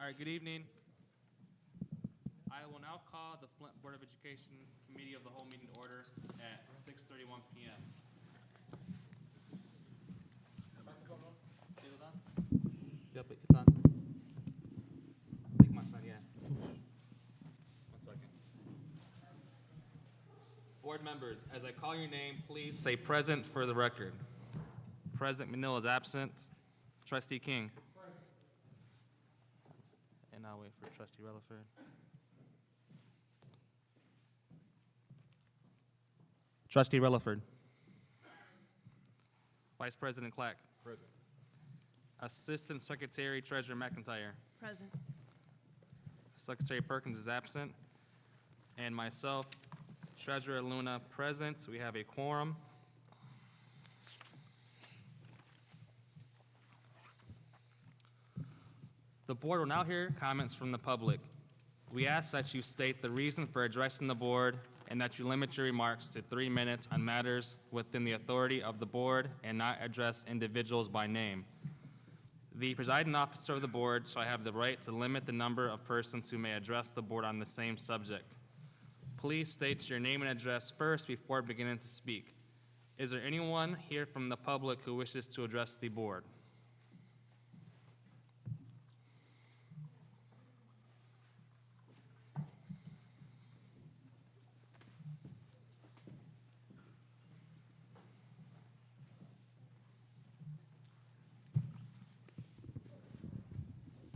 All right, good evening. I will now call the Flint Board of Education Committee of the Whole meeting to order at 6:31 p.m. Is it on? Yep, it's on. I think my side, yeah. 1 second. Board members, as I call your name, please say present for the record. President Manil is absent. Trustee King. And I'll wait for Trustee Relaford. Trustee Relaford. Vice President Clack. Present. Assistant Secretary Treasurer McIntyre. Present. Secretary Perkins is absent. And myself, Treasurer Luna, present. We have a quorum. The board will now hear comments from the public. We ask that you state the reason for addressing the board and that you limit your remarks to 3 minutes on matters within the authority of the board and not address individuals by name. The presiding officer of the board shall have the right to limit the number of persons who may address the board on the same subject. Please state your name and address first before beginning to speak. Is there anyone here from the public who wishes to address the board?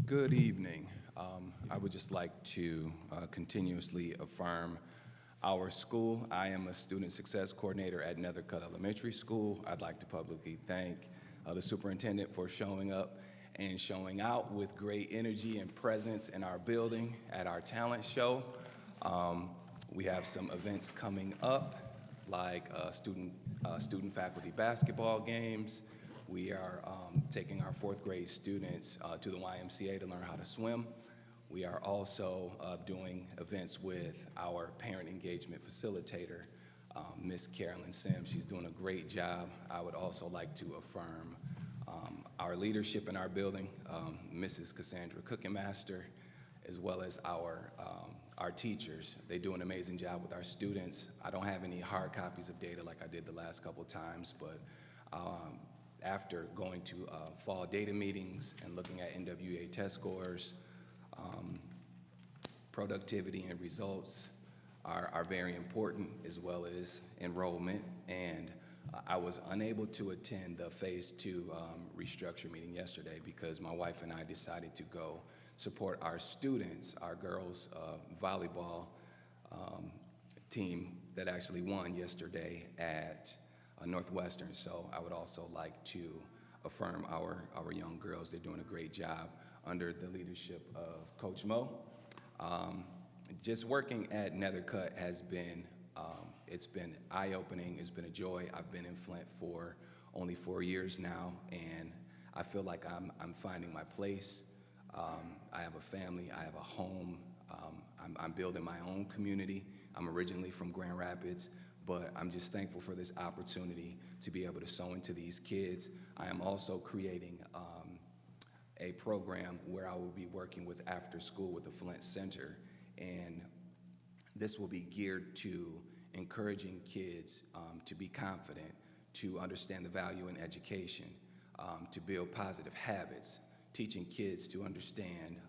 Good evening. I would just like to continuously affirm our school. I am a student success coordinator at Nethercutt Elementary School. I'd like to publicly thank the superintendent for showing up and showing out with great energy and presence in our building at our talent show. We have some events coming up, like student faculty basketball games. We are taking our 4th grade students to the YMCA to learn how to swim. We are also doing events with our parent engagement facilitator, Miss Carolyn Sims. She's doing a great job. I would also like to affirm our leadership in our building, Mrs. Cassandra Cookingmaster, as well as our teachers. They do an amazing job with our students. I don't have any hard copies of data like I did the last couple of times, but after going to fall data meetings and looking at NWA test scores, productivity and results are very important, as well as enrollment. And I was unable to attend the Phase 2 restructure meeting yesterday because my wife and I decided to go support our students, our girls volleyball team that actually won yesterday at Northwestern. So I would also like to affirm our young girls. They're doing a great job under the leadership of Coach Mo. Just working at Nethercutt has been, it's been eye-opening. It's been a joy. I've been in Flint for only 4 years now, and I feel like I'm finding my place. I have a family. I have a home. I'm building my own community. I'm originally from Grand Rapids, but I'm just thankful for this opportunity to be able to sow into these kids. I am also creating a program where I will be working with after school with the Flint Center, and this will be geared to encouraging kids to be confident, to understand the value in education, to build positive habits, teaching kids to understand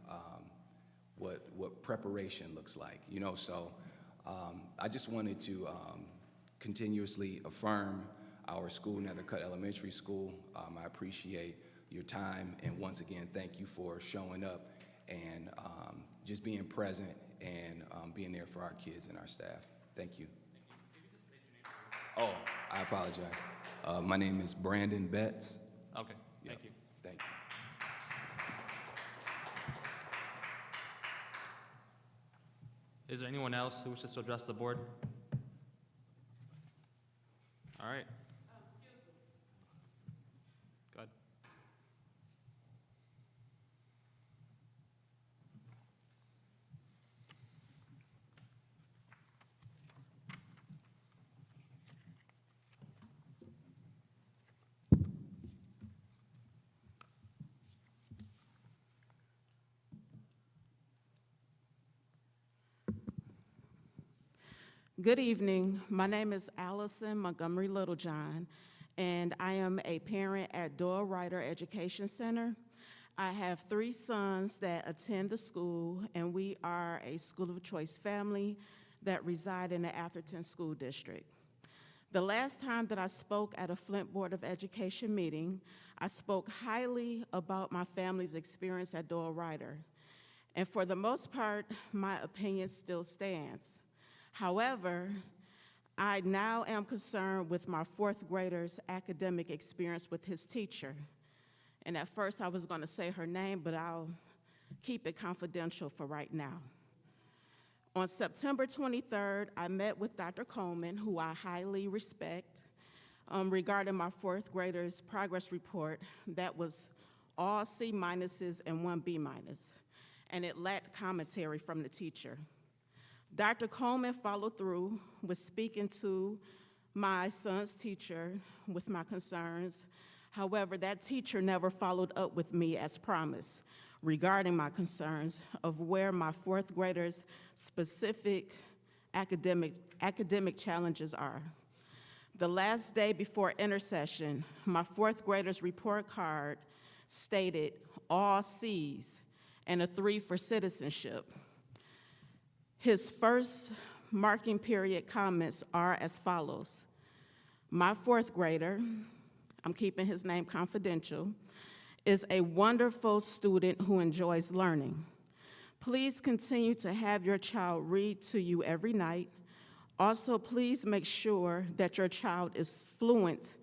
what preparation looks like. So I just wanted to continuously affirm our school, Nethercutt Elementary School. I appreciate your time, and once again, thank you for showing up and just being present and being there for our kids and our staff. Thank you. Oh, I apologize. My name is Brandon Betts. Okay, thank you. Thank you. Is there anyone else who wishes to address the board? All right. Go ahead. Good evening. My name is Allison Montgomery Littlejohn, and I am a parent at Doyle Ryder Education Center. I have 3 sons that attend the school, and we are a school of choice family that reside in the Atherton School District. The last time that I spoke at a Flint Board of Education meeting, I spoke highly about my family's experience at Doyle Ryder. And for the most part, my opinion still stands. However, I now am concerned with my 4th grader's academic experience with his teacher. And at first I was going to say her name, but I'll keep it confidential for right now. On September 23rd, I met with Dr. Coleman, who I highly respect, regarding my 4th grader's progress report that was all C minuses and 1 B minus, and it lacked commentary from the teacher. Dr. Coleman followed through with speaking to my son's teacher with my concerns. However, that teacher never followed up with me as promised regarding my concerns of where my 4th grader's specific academic challenges are. The last day before intersession, my 4th grader's report card stated all C's and a 3 for citizenship. His first marking period comments are as follows. My 4th grader, I'm keeping his name confidential, is a wonderful student who enjoys learning. Please continue to have your child read to you every night. Also, please make sure that your child is fluent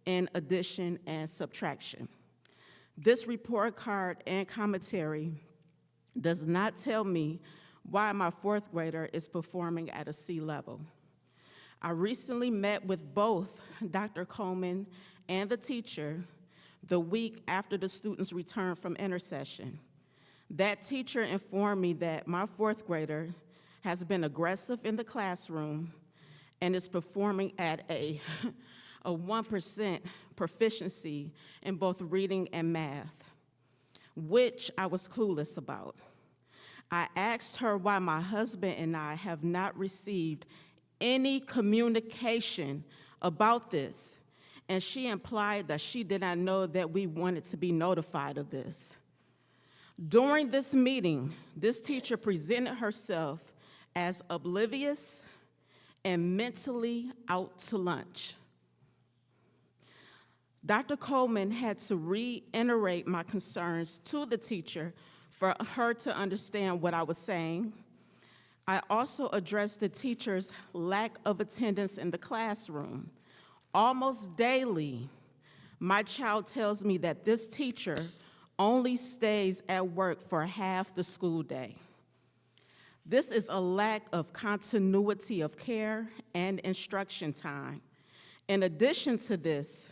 in addition and subtraction. This report card and commentary does not tell me why my 4th grader is performing at a C level. I recently met with both Dr. Coleman and the teacher the week after the students returned from intercession. That teacher informed me that my 4th grader has been aggressive in the classroom and is performing at a 1% proficiency in both reading and math, which I was clueless about. I asked her why my husband and I have not received any communication about this, and she implied that she did not know that we wanted to be notified of this. During this meeting, this teacher presented herself as oblivious and mentally out to lunch. Dr. Coleman had to reiterate my concerns to the teacher for her to understand what I was saying. I also addressed the teacher's lack of attendance in the classroom. Almost daily, my child tells me that this teacher only stays at work for half the school day. This is a lack of continuity of care and instruction time. In addition to this,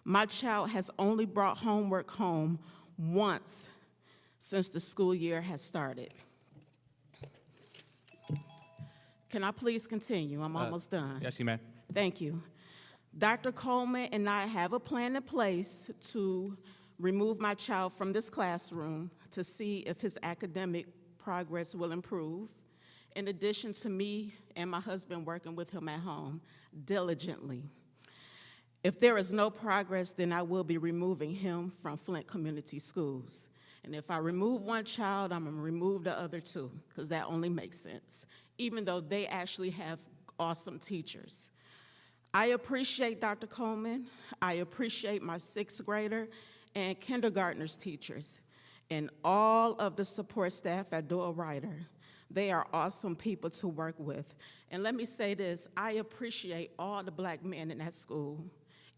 my child has only brought homework home once since the school year has started. Can I please continue? I'm almost done. Yes, you may. Thank you. Dr. Coleman and I have a plan in place to remove my child from this classroom to see if his academic progress will improve, in addition to me and my husband working with him at home diligently. If there is no progress, then I will be removing him from Flint Community Schools. And if I remove one child, I'm gonna remove the other 2, because that only makes sense, even though they actually have awesome teachers. I appreciate Dr. Coleman. I appreciate my 6th grader and kindergartner's teachers and all of the support staff at Doyle Ryder. They are awesome people to work with. And let me say this, I appreciate all the Black men in that school.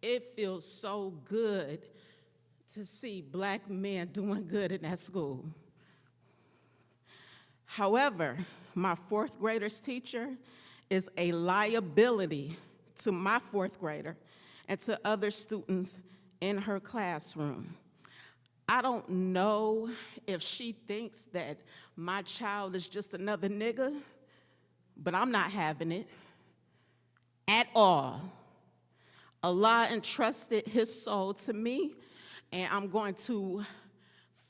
It feels so good to see Black men doing good in that school. However, my 4th grader's teacher is a liability to my 4th grader and to other students in her classroom. I don't know if she thinks that my child is just another nigga, but I'm not having it at all. Allah entrusted his soul to me, and I'm going to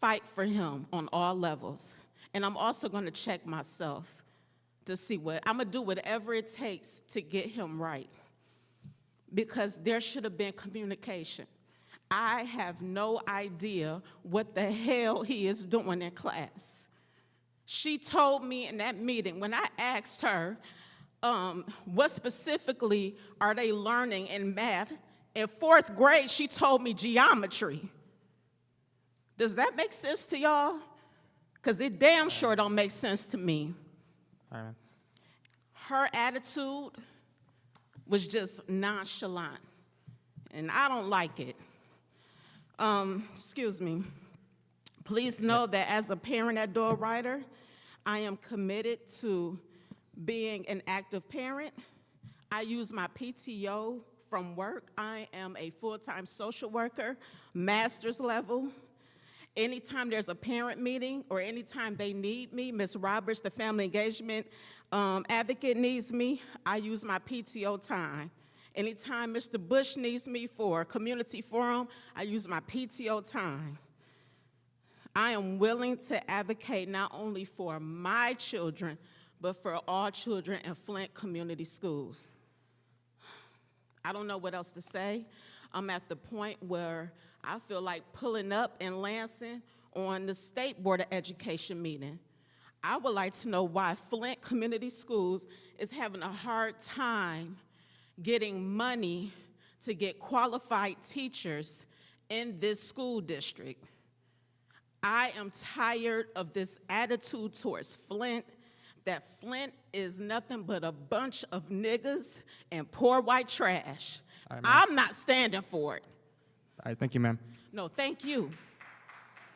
fight for him on all levels. And I'm also going to check myself to see what, I'm gonna do whatever it takes to get him right, because there should have been communication. I have no idea what the hell he is doing in class. She told me in that meeting, when I asked her, what specifically are they learning in math? In 4th grade, she told me geometry. Does that make sense to y'all? Because it damn sure don't make sense to me. All right, ma'am. Her attitude was just nonchalant, and I don't like it. Excuse me. Please know that as a parent at Doyle Ryder, I am committed to being an active parent. I use my PTO from work. I am a full-time social worker, master's level. Anytime there's a parent meeting or anytime they need me, Ms. Roberts, the family engagement advocate, needs me, I use my PTO time. Anytime Mr. Bush needs me for a community forum, I use my PTO time. I am willing to advocate not only for my children, but for all children in Flint community schools. I don't know what else to say. I'm at the point where I feel like pulling up in Lansing on the State Board of Education meeting. I would like to know why Flint Community Schools is having a hard time getting money to get qualified teachers in this school district. I am tired of this attitude towards Flint, that Flint is nothing but a bunch of niggas and poor white trash. All right, ma'am. I'm not standing for it. All right, thank you, ma'am. No, thank you.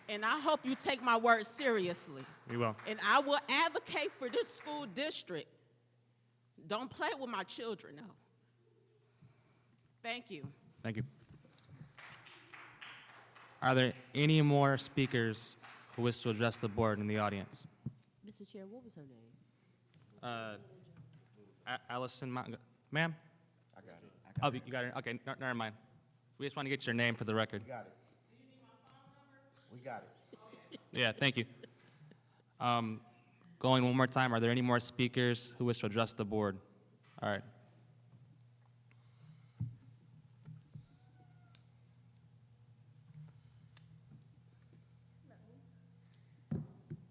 And I hope you take my words seriously. We will. And I will advocate for this school district. Don't play with my children, though. Thank you. Thank you. Are there any more speakers who wish to address the board in the audience? Mr. Chair, what was her name? Allison, ma'am? I got it. Oh, you got it? Okay, never mind. We just want to get your name for the record. We got it. We got it. Yeah, thank you. Going one more time, are there any more speakers who wish to address the board? All right.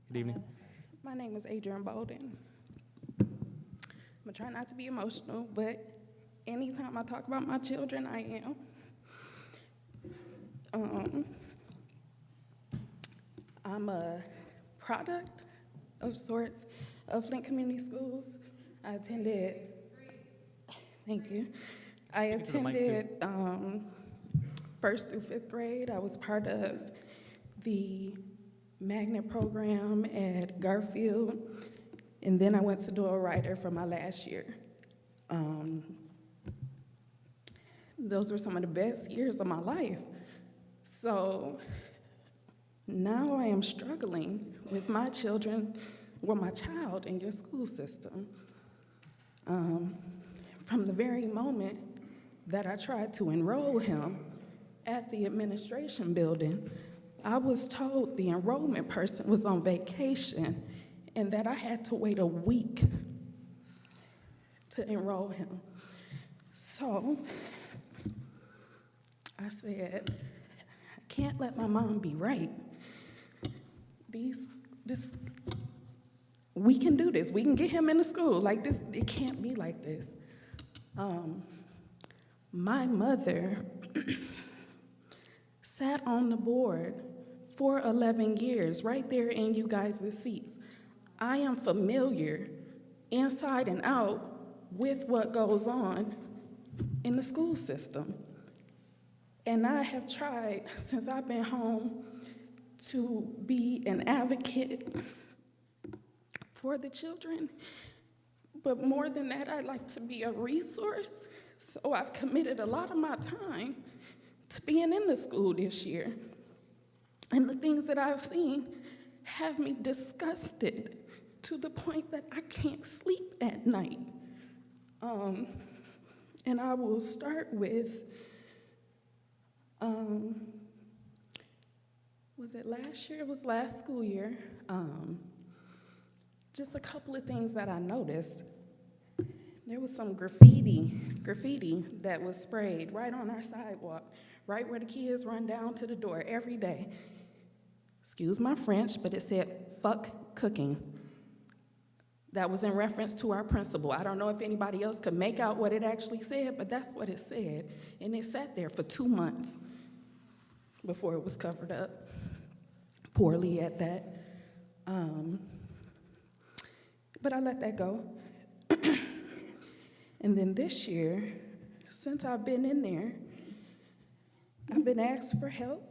Good evening. My name is Adrian Bolden. I'm gonna try not to be emotional, but anytime I talk about my children, I am. I'm a product of sorts of Flint Community Schools. I attended, thank you. I Speak into the mic, too. attended 1st through 5th grade. I was part of the magnet program at Garfield, and then I went to Doyle Ryder for my last year. Those were some of the best years of my life. So now I am struggling with my children, or my child in your school system. From the very moment that I tried to enroll him at the administration building, I was told the enrollment person was on vacation and that I had to wait a week to enroll him. So I said, I can't let my mom be right. We can do this. We can get him into school. Like this, it can't be like this. My mother sat on the board for 11 years, right there in you guys' seats. I am familiar, inside and out, with what goes on in the school system. And I have tried, since I've been home, to be an advocate for the children. But more than that, I'd like to be a resource. So I've committed a lot of my time to being in the school this year. And the things that I've seen have me disgusted to the point that I can't sleep at night. And I will start with, was it last year? It was last school year. just a couple of things that I noticed. There was some graffiti that was sprayed right on our sidewalk, right where the kids run down to the door every day. Excuse my French, but it said, "Fuck cooking." That was in reference to our principal. I don't know if anybody else could make out what it actually said, but that's what it said. And it sat there for 2 months before it was covered up, poorly at that. But I let that go. And then this year, since I've been in there, I've been asked for help,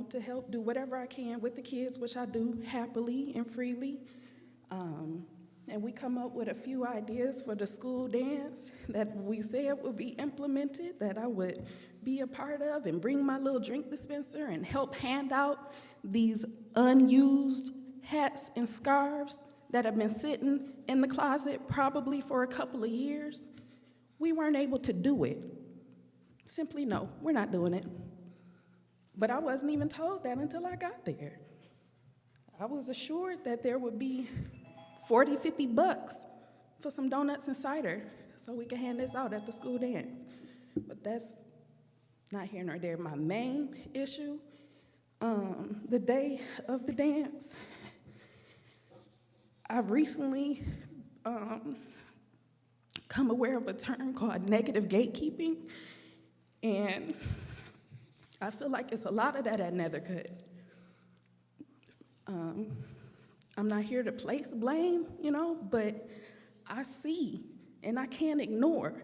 to help do whatever I can with the kids, which I do happily and freely. And we come up with a few ideas for the school dance that we said would be implemented, that I would be a part of and bring my little drink dispenser and help hand out these unused hats and scarves that have been sitting in the closet probably for a couple of years. We weren't able to do it. Simply no, we're not doing it. But I wasn't even told that until I got there. I was assured that there would be $40, $50 for some donuts and cider so we could hand this out at the school dance. But that's not here nor there. My main issue, the day of the dance, I've recently come aware of a term called negative gatekeeping, and I feel like it's a lot of that at Nethercutt. I'm not here to place blame, but I see, and I can't ignore,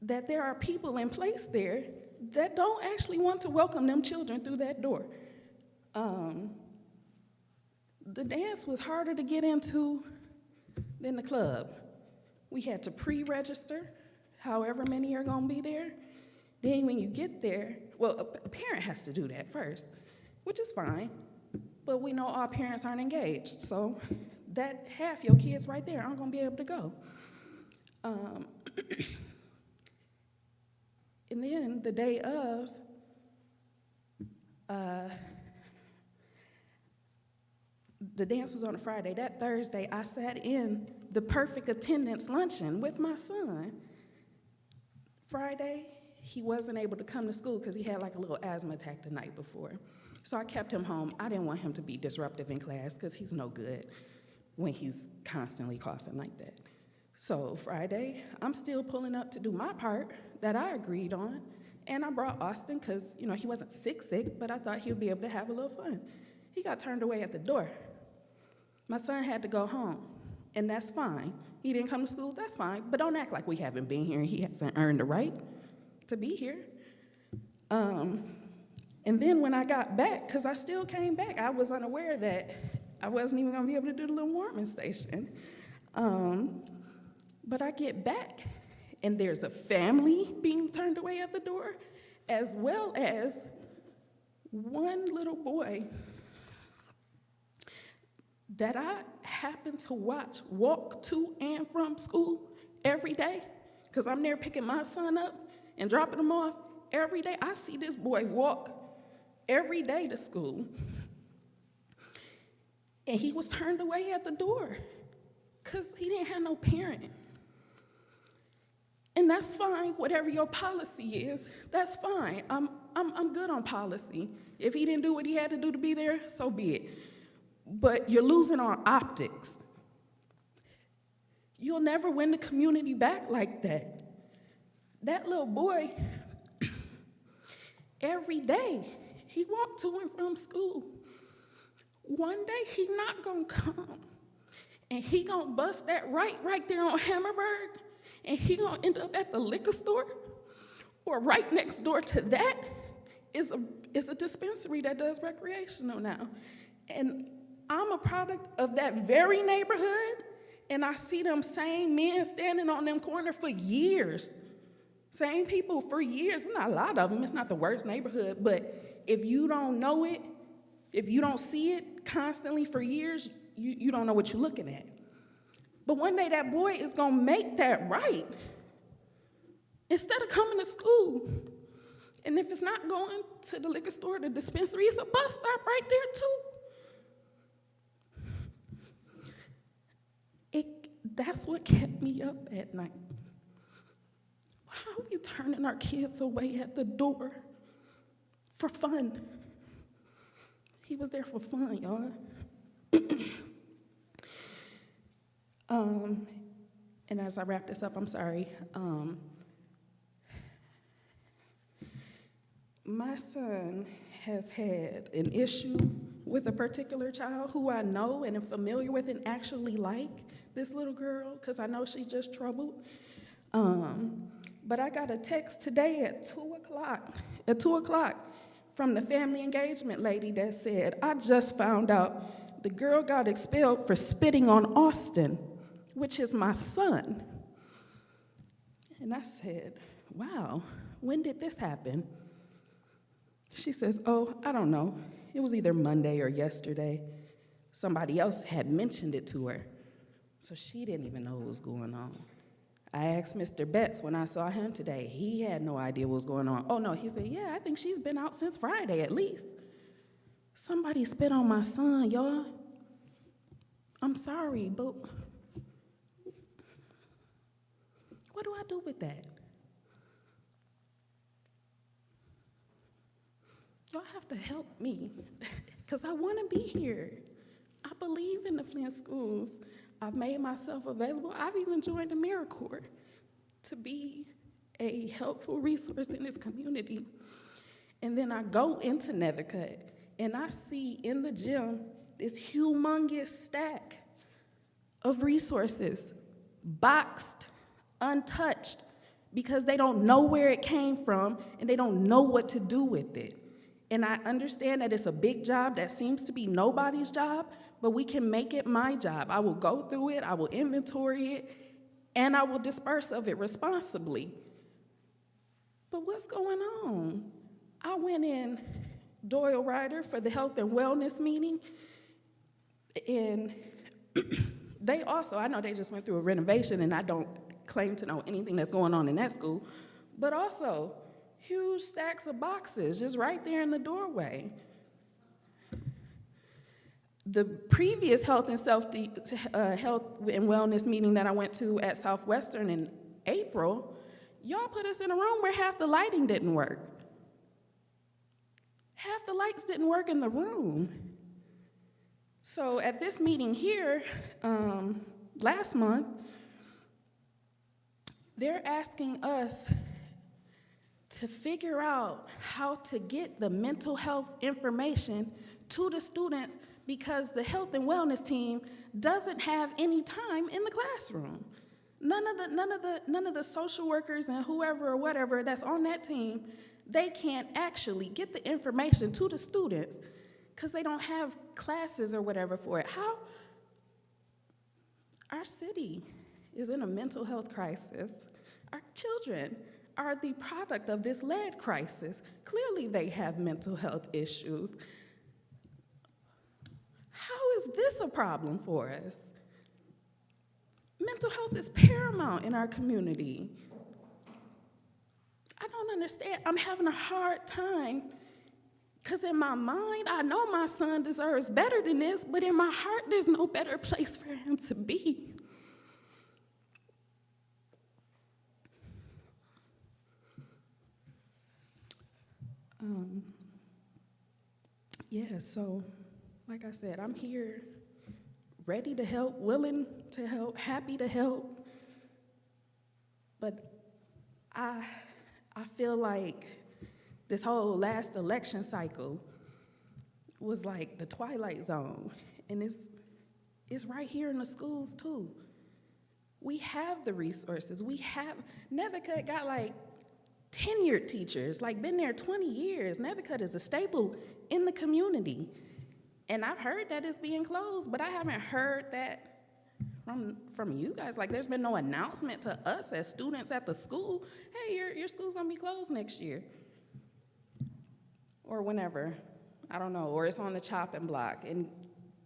that there are people in place there that don't actually want to welcome them children through that door. The dance was harder to get into than the club. We had to pre-register, however many are gonna be there. Then when you get there, well, a parent has to do that first, which is fine, but we know all parents aren't engaged, so that half your kids right there aren't gonna be able to go. And then the day of, the dance was on a Friday. That Thursday, I sat in the perfect attendance luncheon with my son. Friday, he wasn't able to come to school because he had like a little asthma attack the night before. So I kept him home. I didn't want him to be disruptive in class because he's no good when he's constantly coughing like that. So Friday, I'm still pulling up to do my part that I agreed on, and I brought Austin because, he wasn't sick, but I thought he would be able to have a little fun. He got turned away at the door. My son had to go home, and that's fine. He didn't come to school, that's fine, but don't act like we haven't been here and he hasn't earned the right to be here. And then when I got back, because I still came back, I was unaware that I wasn't even gonna be able to do the little warming station. But I get back, and there's a family being turned away at the door, as well as one little boy that I happen to watch walk to and from school every day, because I'm there picking my son up and dropping him off every day. I see this boy walk every day to school, and he was turned away at the door because he didn't have no parent. And that's fine, whatever your policy is, that's fine. I'm good on policy. If he didn't do what he had to do to be there, so be it. But you're losing on optics. You'll never win the community back like that. That little boy, every day, he walked to and from school. One day, he not gonna come, and he gonna bust that right there on Hammerberg, and he gonna end up at the liquor store, or right next door to that is a dispensary that does recreational now. And I'm a product of that very neighborhood, and I see them same men standing on them corner for years. Same people for years. There's not a lot of them. It's not the worst neighborhood, but if you don't know it, if you don't see it constantly for years, you don't know what you're looking at. But one day that boy is gonna make that right. Instead of coming to school, and if it's not going to the liquor store, the dispensary, it's a bus stop right there too. That's what kept me up at night. How are we turning our kids away at the door for fun? He was there for fun, y'all. And as I wrap this up, I'm sorry. My son has had an issue with a particular child who I know and am familiar with and actually like this little girl, because I know she's just troubled. But I got a text today at 2 o'clock from the family engagement lady that said, I just found out the girl got expelled for spitting on Austin, which is my son. And I said, wow, when did this happen? She says, oh, I don't know. It was either Monday or yesterday. Somebody else had mentioned it to her, so she didn't even know what was going on. I asked Mr. Betts when I saw him today. He had no idea what was going on. Oh, no, he said, yeah, I think she's been out since Friday at least. Somebody spit on my son, y'all. I'm sorry, but what do I do with that? Y'all have to help me, because I want to be here. I believe in the Flint schools. I've made myself available. I've even joined AmeriCorps to be a helpful resource in this community. And then I go into Nethercutt, and I see in the gym this humongous stack of resources, boxed, untouched, because they don't know where it came from, and they don't know what to do with it. And I understand that it's a big job that seems to be nobody's job, but we can make it my job. I will go through it, I will inventory it, and I will disperse of it responsibly. But what's going on? I went in Doyle Ryder for the health and wellness meeting, and they also, I know they just went through a renovation, and I don't claim to know anything that's going on in that school, but also huge stacks of boxes just right there in the doorway. The previous health and wellness meeting that I went to at Southwestern in April, y'all put us in a room where half the lighting didn't work. Half the lights didn't work in the room. So at this meeting here, last month, they're asking us to figure out how to get the mental health information to the students, because the health and wellness team doesn't have any time in the classroom. None of the social workers and whoever or whatever that's on that team, they can't actually get the information to the students because they don't have classes or whatever for it. How? Our city is in a mental health crisis. Our children are the product of this lead crisis. Clearly they have mental health issues. How is this a problem for us? Mental health is paramount in our community. I don't understand. I'm having a hard time, because in my mind, I know my son deserves better than this, but in my heart, there's no better place for him to be. Yeah, so like I said, I'm here ready to help, willing to help, happy to help. But I feel like this whole last election cycle was like the Twilight Zone, and it's right here in the schools too. We have the resources. Nethercutt got like tenured teachers, like been there 20 years. Nethercutt is a staple in the community. And I've heard that it's being closed, but I haven't heard that from you guys. Like, there's been no announcement to us as students at the school, hey, your school's gonna be closed next year. Or whenever, I don't know, or it's on the chopping block. And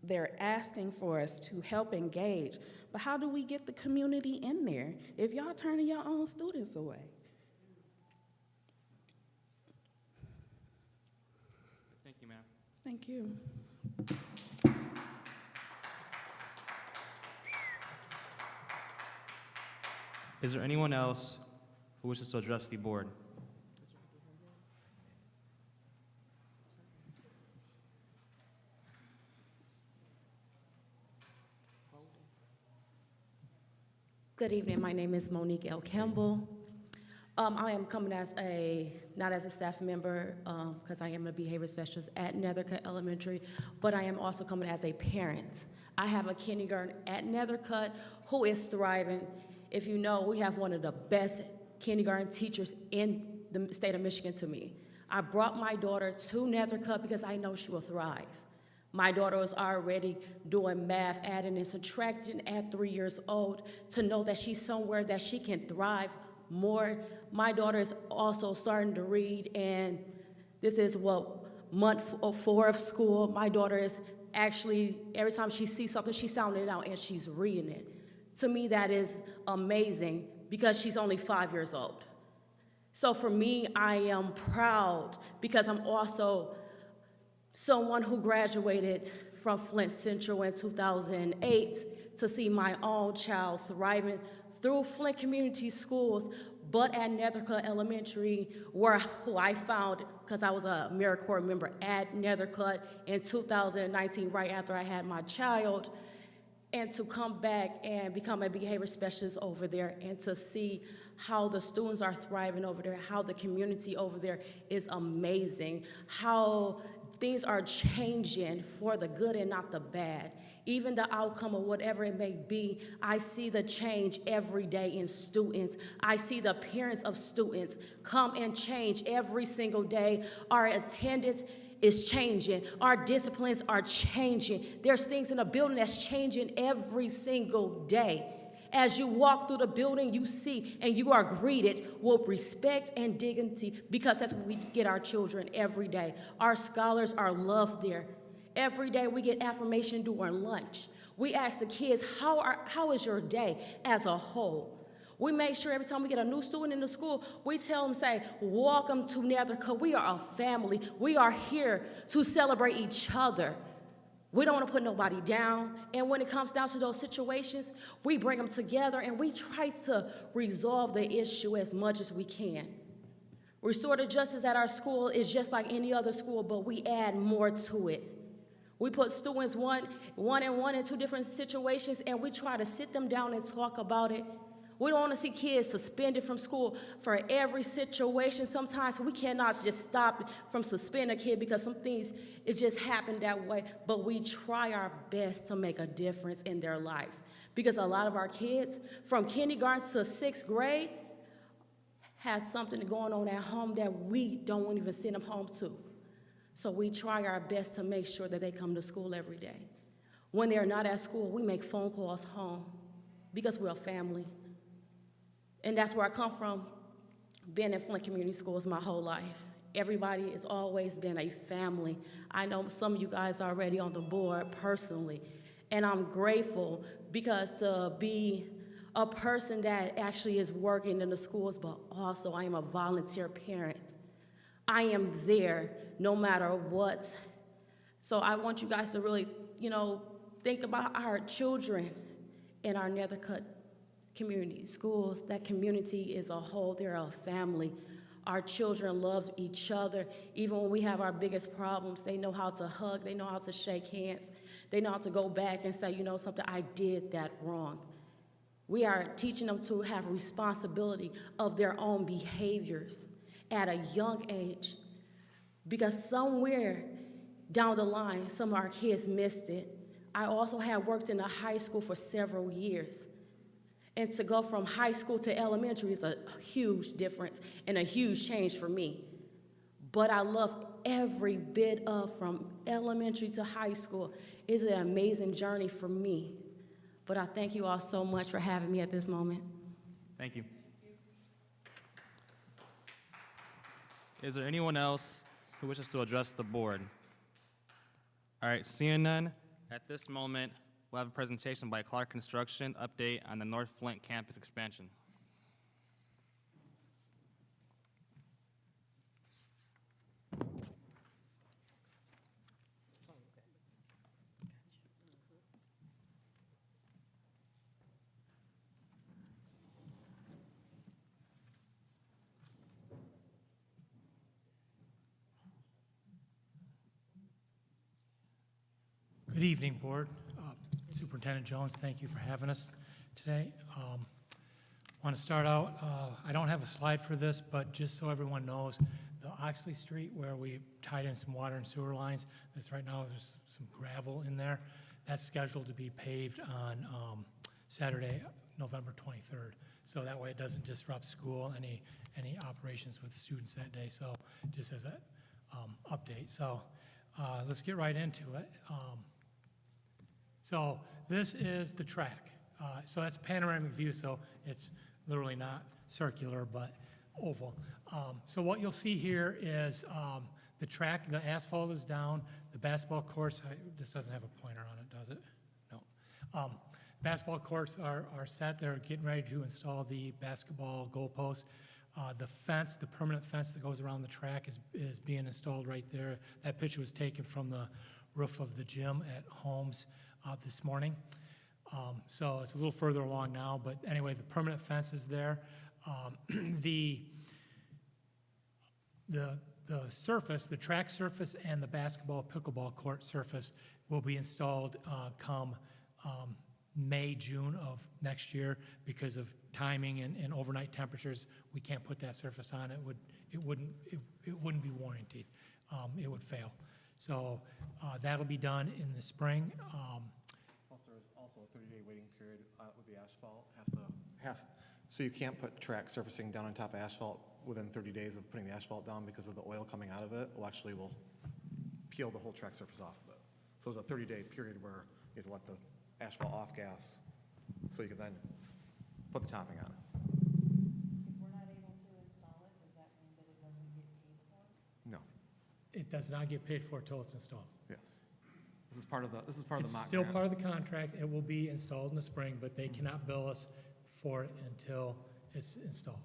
they're asking for us to help engage. But how do we get the community in there if y'all turning your own students away? Thank you, ma'am. Thank you. Is there anyone else who wishes to address the board? Good evening. My name is Monique L. Campbell. I am coming as not as a staff member, because I am a behavior specialist at Nethercutt Elementary, but I am also coming as a parent. I have a kindergarten at Nethercutt who is thriving. If you know, we have one of the best kindergarten teachers in the state of Michigan to me. I brought my daughter to Nethercutt because I know she will thrive. My daughter was already doing math, adding and subtracting at 3 years old to know that she's somewhere that she can thrive more. My daughter is also starting to read, and this is month 4 of school. My daughter is actually, every time she sees something, she's sounding it out and she's reading it. To me, that is amazing because she's only 5 years old. So for me, I am proud because I'm also someone who graduated from Flint Central in 2008 to see my own child thriving through Flint Community Schools, but at Nethercutt Elementary, who I found, because I was a AmeriCorps member at Nethercutt in 2019, right after I had my child, and to come back and become a behavior specialist over there and to see how the students are thriving over there, how the community over there is amazing, how things are changing for the good and not the bad. Even the outcome of whatever it may be, I see the change every day in students. I see the appearance of students come and change every single day. Our attendance is changing. Our disciplines are changing. There's things in the building that's changing every single day. As you walk through the building, you see and you are greeted with respect and dignity because that's what we get our children every day. Our scholars are loved there. Every day we get affirmation during lunch. We ask the kids, how is your day as a whole? We make sure every time we get a new student in the school, we tell them, say, welcome to Nethercutt. We are a family. We are here to celebrate each other. We don't want to put nobody down. And when it comes down to those situations, we bring them together and we try to resolve the issue as much as we can. Restorative justice at our school is just like any other school, but we add more to it. We put students one in 2 different situations, and we try to sit them down and talk about it. We don't want to see kids suspended from school for every situation. Sometimes we cannot just stop from suspending a kid because some things, it just happened that way. But we try our best to make a difference in their lives. Because a lot of our kids, from kindergarten to 6th grade, has something going on at home that we don't want to even send them home to. So we try our best to make sure that they come to school every day. When they're not at school, we make phone calls home because we're a family. And that's where I come from, being in Flint Community Schools my whole life. Everybody has always been a family. I know some of you guys are already on the board personally, and I'm grateful because to be a person that actually is working in the schools, but also I am a volunteer parent. I am there no matter what. So I want you guys to really, think about our children in our Nethercutt community schools. That community is a whole. They're a family. Our children love each other. Even when we have our biggest problems, they know how to hug. They know how to shake hands. They know how to go back and say, something, I did that wrong. We are teaching them to have responsibility of their own behaviors at a young age, because somewhere down the line, some of our kids missed it. I also have worked in a high school for several years. And to go from high school to elementary is a huge difference and a huge change for me. But I love every bit of from elementary to high school. It's an amazing journey for me. But I thank you all so much for having me at this moment. Thank you. Is there anyone else who wishes to address the board? All right, seeing none, at this moment, we'll have a presentation by Clark Construction, update on the North Flint campus expansion. Good evening, Board. Superintendent Jones, thank you for having us today. Want to start out, I don't have a slide for this, but just so everyone knows, the Oxley Street where we tied in some water and sewer lines, that's right now there's some gravel in there. That's scheduled to be paved on Saturday, November 23rd. So that way it doesn't disrupt school, any operations with students that day. So just as an update. So let's get right into it. So this is the track. So that's panoramic view, so it's literally not circular, but oval. So what you'll see here is the track, the asphalt is down, the basketball courts, this doesn't have a pointer on it, does it? No. Basketball courts are set, they're getting ready to install the basketball goalposts. The fence, the permanent fence that goes around the track is being installed right there. That picture was taken from the roof of the gym at Holmes this morning. So it's a little further along now, but anyway, the permanent fence is there. The surface, the track surface and the basketball pickleball court surface will be installed come May, June of next year. Because of timing and overnight temperatures, we can't put that surface on. It wouldn't be warranted. It would fail. So that'll be done in the spring. There's also a 30-day waiting period with the asphalt. So you can't put track surfacing down on top of asphalt within 30 days of putting the asphalt down because of the oil coming out of it. Will peel the whole track surface off of it. So there's a 30-day period where you have to let the asphalt off gas so you can then put the topping on it. If we're not able to install it, does that mean that it doesn't get paid for? No. It does not get paid for until it's installed. Yes. This is part of the It's mock still grant. part of the contract. It will be installed in the spring, but they cannot bill us for it until it's installed.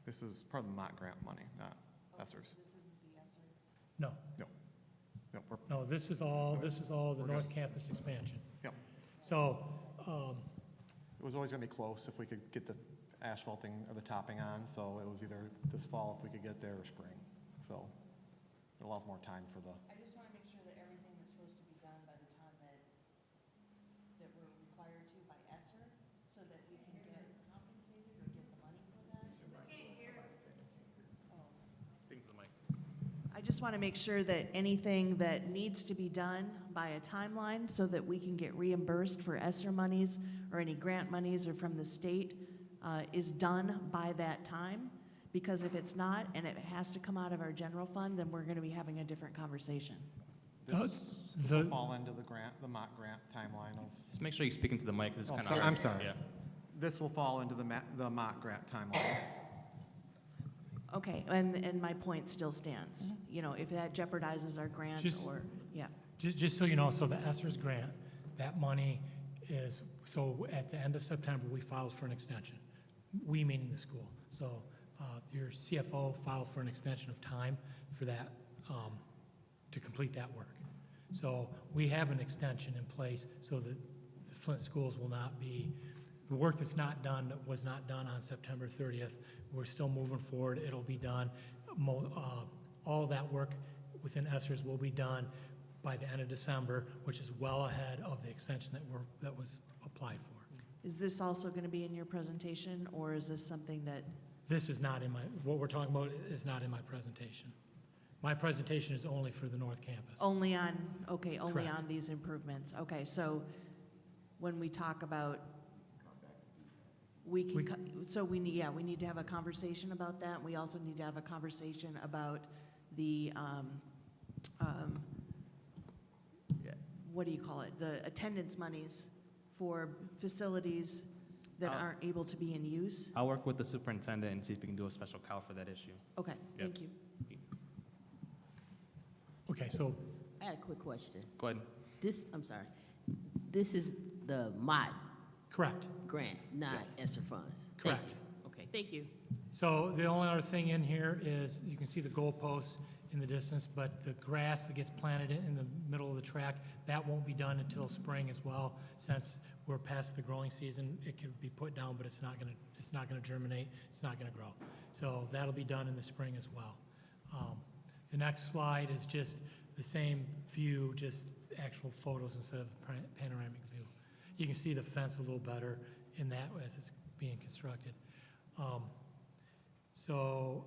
This is part of the mock grant money, not Esser's. This isn't the ESSER? No, No, this is all the North Campus expansion. Yep. So, It was always going to be close if we could get the asphalting or the topping on, so it was either this fall if we could get there or spring. So it allows more time for the, I just want to make sure that everything is supposed to be done by the time that we're required to by ESSER, so that we can get compensated or get the money for that. I just want to make sure that anything that needs to be done by a timeline so that we can get reimbursed for ESSER monies or any grant monies or from the state is done by that time. Because if it's not, and it has to come out of our general fund, then we're going to be having a different conversation. this will fall into the mock grant timeline of, Just make sure you speak into the mic. It's Oh, kind sorry, of I'm sorry. Yeah. this will fall into the mock grant timeline. Okay, and my point still stands. You know, if that jeopardizes our grant Just- or, yeah. just so you know, so the ESSER's grant, that money is, so at the end of September, we filed for an extension. We meaning the school. So your CFO filed for an extension of time for that, to complete that work. So we have an extension in place so that the Flint schools will not be, the work that's not done, that was not done on September 30th, we're still moving forward, it'll be done. All of that work within ESSER's will be done by the end of December, which is well ahead of the extension that was applied for. Is this also going to be in your presentation, or is this something that, This is not in what we're talking about is not in my presentation. My presentation is only for the North Campus. only on, okay, only Correct. on these improvements? Okay, so when we talk about, we need to have a conversation about that. We also need to have a conversation about the, what do you call it? The attendance monies for facilities that aren't able to be in use? I'll work with the superintendent and see if we can do a special cal for that issue. Okay, thank you. Okay, so I had a quick question. Go ahead. I'm sorry. This is the MOD correct. grant, not ESSER funds? Thank Correct. you. Okay, thank you. So the only other thing in here is you can see the goalposts in the distance, but the grass that gets planted in the middle of the track, that won't be done until spring as well. Since we're past the growing season, it can be put down, but it's not gonna germinate, it's not gonna grow. So that'll be done in the spring as well. The next slide is just the same view, just actual photos instead of panoramic view. You can see the fence a little better in that as it's being constructed. So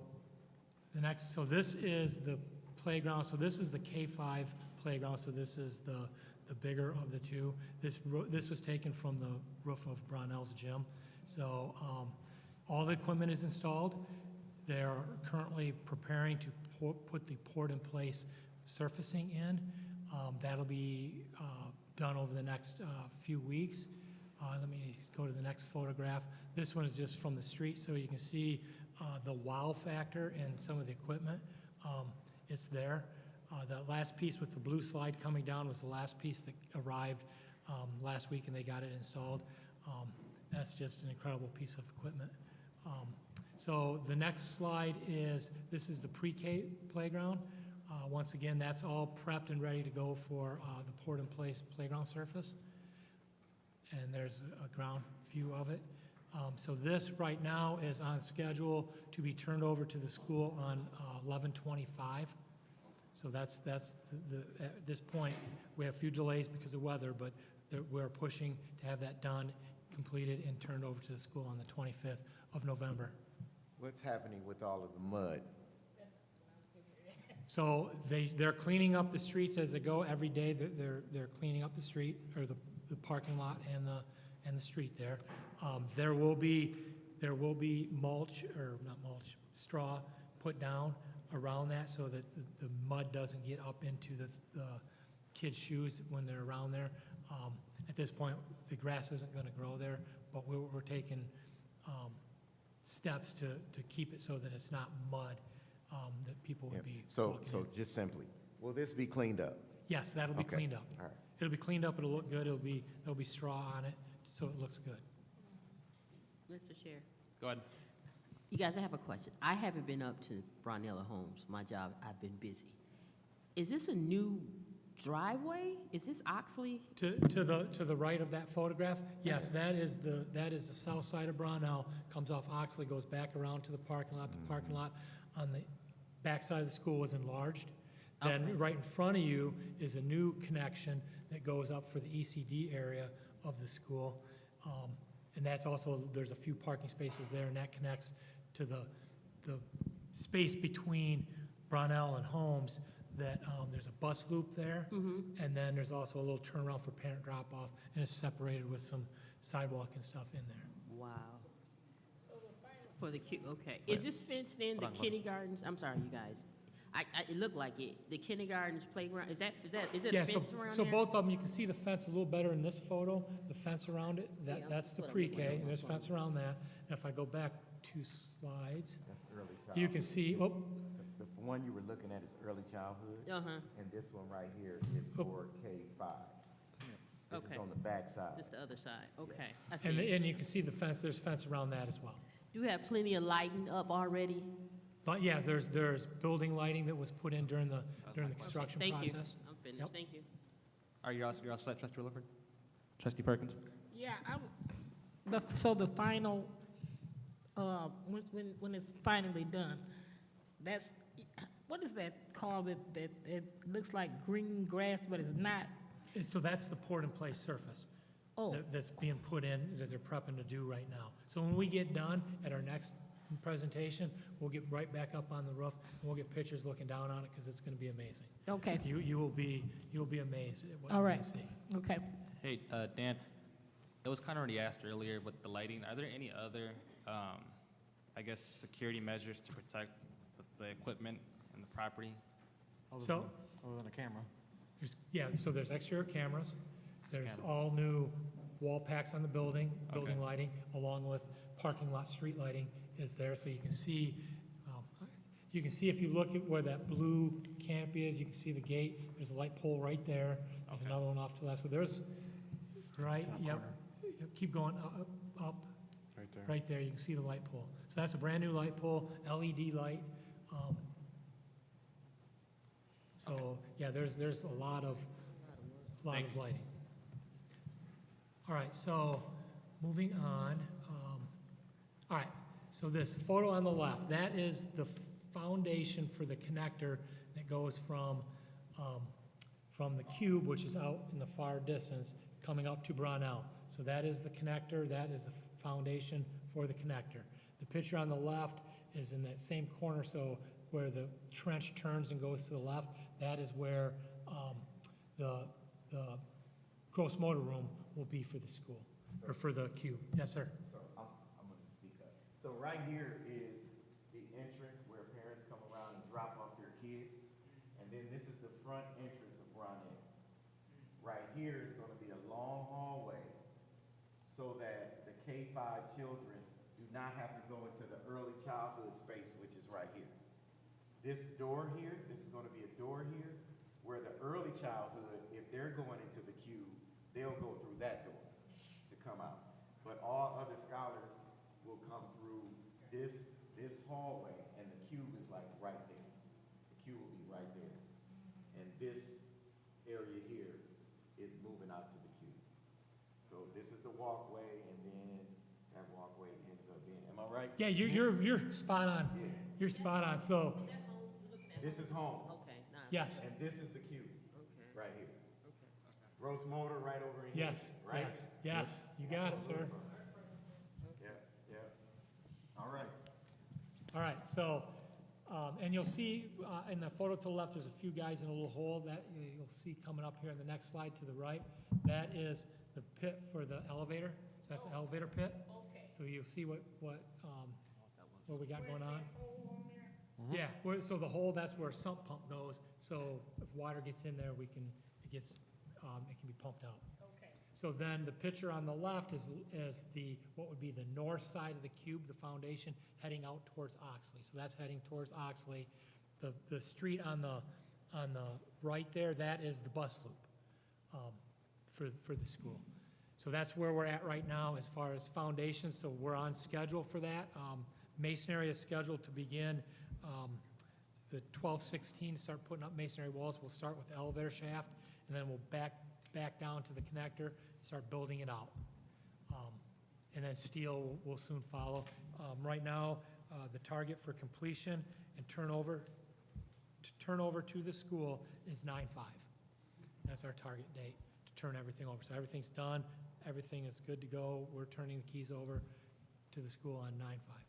this is the playground. So this is the K-5 playground. So this is the bigger of the two. This was taken from the roof of Brownell's gym. So all the equipment is installed. They're currently preparing to put the poured-in-place surfacing in. That'll be done over the next few weeks. Let me go to the next photograph. This one is just from the street, so you can see the wow factor in some of the equipment. It's there. That last piece with the blue slide coming down was the last piece that arrived last week, and they got it installed. That's just an incredible piece of equipment. So the next slide this is the pre-K playground. Once again, that's all prepped and ready to go for the poured-in-place playground surface. And there's a ground view of it. So this right now is on schedule to be turned over to the school on 11/25. So that's at this point, we have a few delays because of weather, but we're pushing to have that done, completed, and turned over to the school on the 25th of November. What's happening with all of the mud? So they're cleaning up the streets as they go every day. They're cleaning up the street, or the parking lot and the street there. There will be mulch, or not mulch, straw put down around that so that the mud doesn't get up into the kids' shoes when they're around there. At this point, the grass isn't going to grow there, but we're taking steps to keep it so that it's not mud that people would be walking So in. just simply, will this be cleaned up? Yes, that'll be Okay. cleaned up. All right. It'll be cleaned up, it'll look good, there'll be straw on it, so it looks good. Mr. Chair. Go ahead. You guys, I have a question. I haven't been up to Brownella Homes. My job, I've been busy. Is this a new driveway? Is this Oxley? To the right of that photograph, yes, that is the south side of Brownell, comes off Oxley, goes back around to the parking lot. The parking lot on the back side of the school was enlarged. Then Okay. right in front of you is a new connection that goes up for the ECD area of the school. And that's also, there's a few parking spaces there, and that connects to the space between Brownell and Holmes, that there's a bus loop there. And then there's also a little turnaround for parent drop-off, and it's separated with some sidewalk and stuff in there. Wow. For the, okay. Is this fenced in, the kindergartens? I'm sorry, you guys. It looked like it. The kindergarten's playground, is it Yeah, a fence around so there? both of them, you can see the fence a little better in this photo, the fence around it, Yeah, that's the that's what I'm pre-K, looking and there's for. fence around that. And if I go back 2 slides, That's early you can childhood. see, The one you were looking at is early childhood, Uh-huh, and this one right here is for K-5. This Okay. is on the back side. this the other side, okay. I and, see. and you can see the fence, there's fence around that as well. Do you have plenty of lighting up already? But yeah, there's building lighting that was put in during the construction Thank you. process. I'm finished, Yep. thank you. Are you all set, Trustee Williford? Trustee Perkins? Yeah, so the final, when it's finally done, what is that called that looks like green grass, but it's not? So that's the poured-in-place surface Oh, that's being put in, that they're prepping to do right now. So when we get done at our next presentation, we'll get right back up on the roof, and we'll get pictures looking down on it, because it's going to be amazing. okay, You will be amazed at what All you're right. going to see. okay. Hey, Dan, it was kind of already asked earlier with the lighting. Are there any other, I guess, security measures to protect the equipment and the property? So- Other than a camera. So there's exterior cameras, there's Camera. all new wall packs on the building Okay. lighting, along with parking lot street lighting is there, so you can see, if you look at where that blue canopy is, you can see the gate, there's a light pole right there, there's Okay. another one off to the left, so there's, right, Top yep, corner. yep, keep going up, Right there. right there, you can see the light pole. So that's a brand-new light pole, LED light. So, yeah, there's a lot of Thank you. lighting. All right, so moving on. All right, so this photo on the left, that is the foundation for the connector that goes from from the cube, which is out in the far distance, coming up to Brownell. So that is the connector, that is the foundation for the connector. The picture on the left is in that same corner, so where the trench turns and goes to the left, that is where the gross motor room will be for the school, or for the cube. Yes, sir. So I'm gonna speak up. So right here is the entrance where parents come around and drop off their kids. And then this is the front entrance of Brownell. Right here is gonna be a long hallway so that the K-5 children do not have to go into the early childhood space, which is right here. This door here, this is gonna be a door here, where the early childhood, if they're going into the cube, they'll go through that door to come out. But all other scholars will come through this hallway, and the cube is like right there. The cube will be right there. And this area here is moving out to the cube. So this is the walkway, and then that walkway ends up being, am I right? Yeah, you're spot on. Yeah. You're spot on. So, This is home. Okay, now. yes, And this is the cube, Okay, right here. okay. Gross motor right over in here. yes, Right? yes, you got it, sir. Yep, yep. All right. All right, so, and you'll see in the photo to the left, there's a few guys in a little hole that you'll see coming up here in the next slide to the right. That is the pit for the elevator. So that's the elevator pit. Okay. So you'll see what we got going on. Yeah, so the hole, that's where a sump pump goes. So if water gets in there, it can be pumped out. Okay. So then the picture on the left is what would be the north side of the cube, the foundation, heading out towards Oxley. So that's heading towards Oxley. The street on the right there, that is the bus loop for the school. So that's where we're at right now as far as foundations. So we're on schedule for that. Masonry is scheduled to begin the 12/16, start putting up masonry walls. We'll start with the elevator shaft, and then we'll back down to the connector, and start building it out. And then steel will soon follow. Right now, the target for completion and turnover to the school is 9/5. That's our target date, to turn everything over. So everything's done, everything is good to go. We're turning the keys over to the school on 9/5.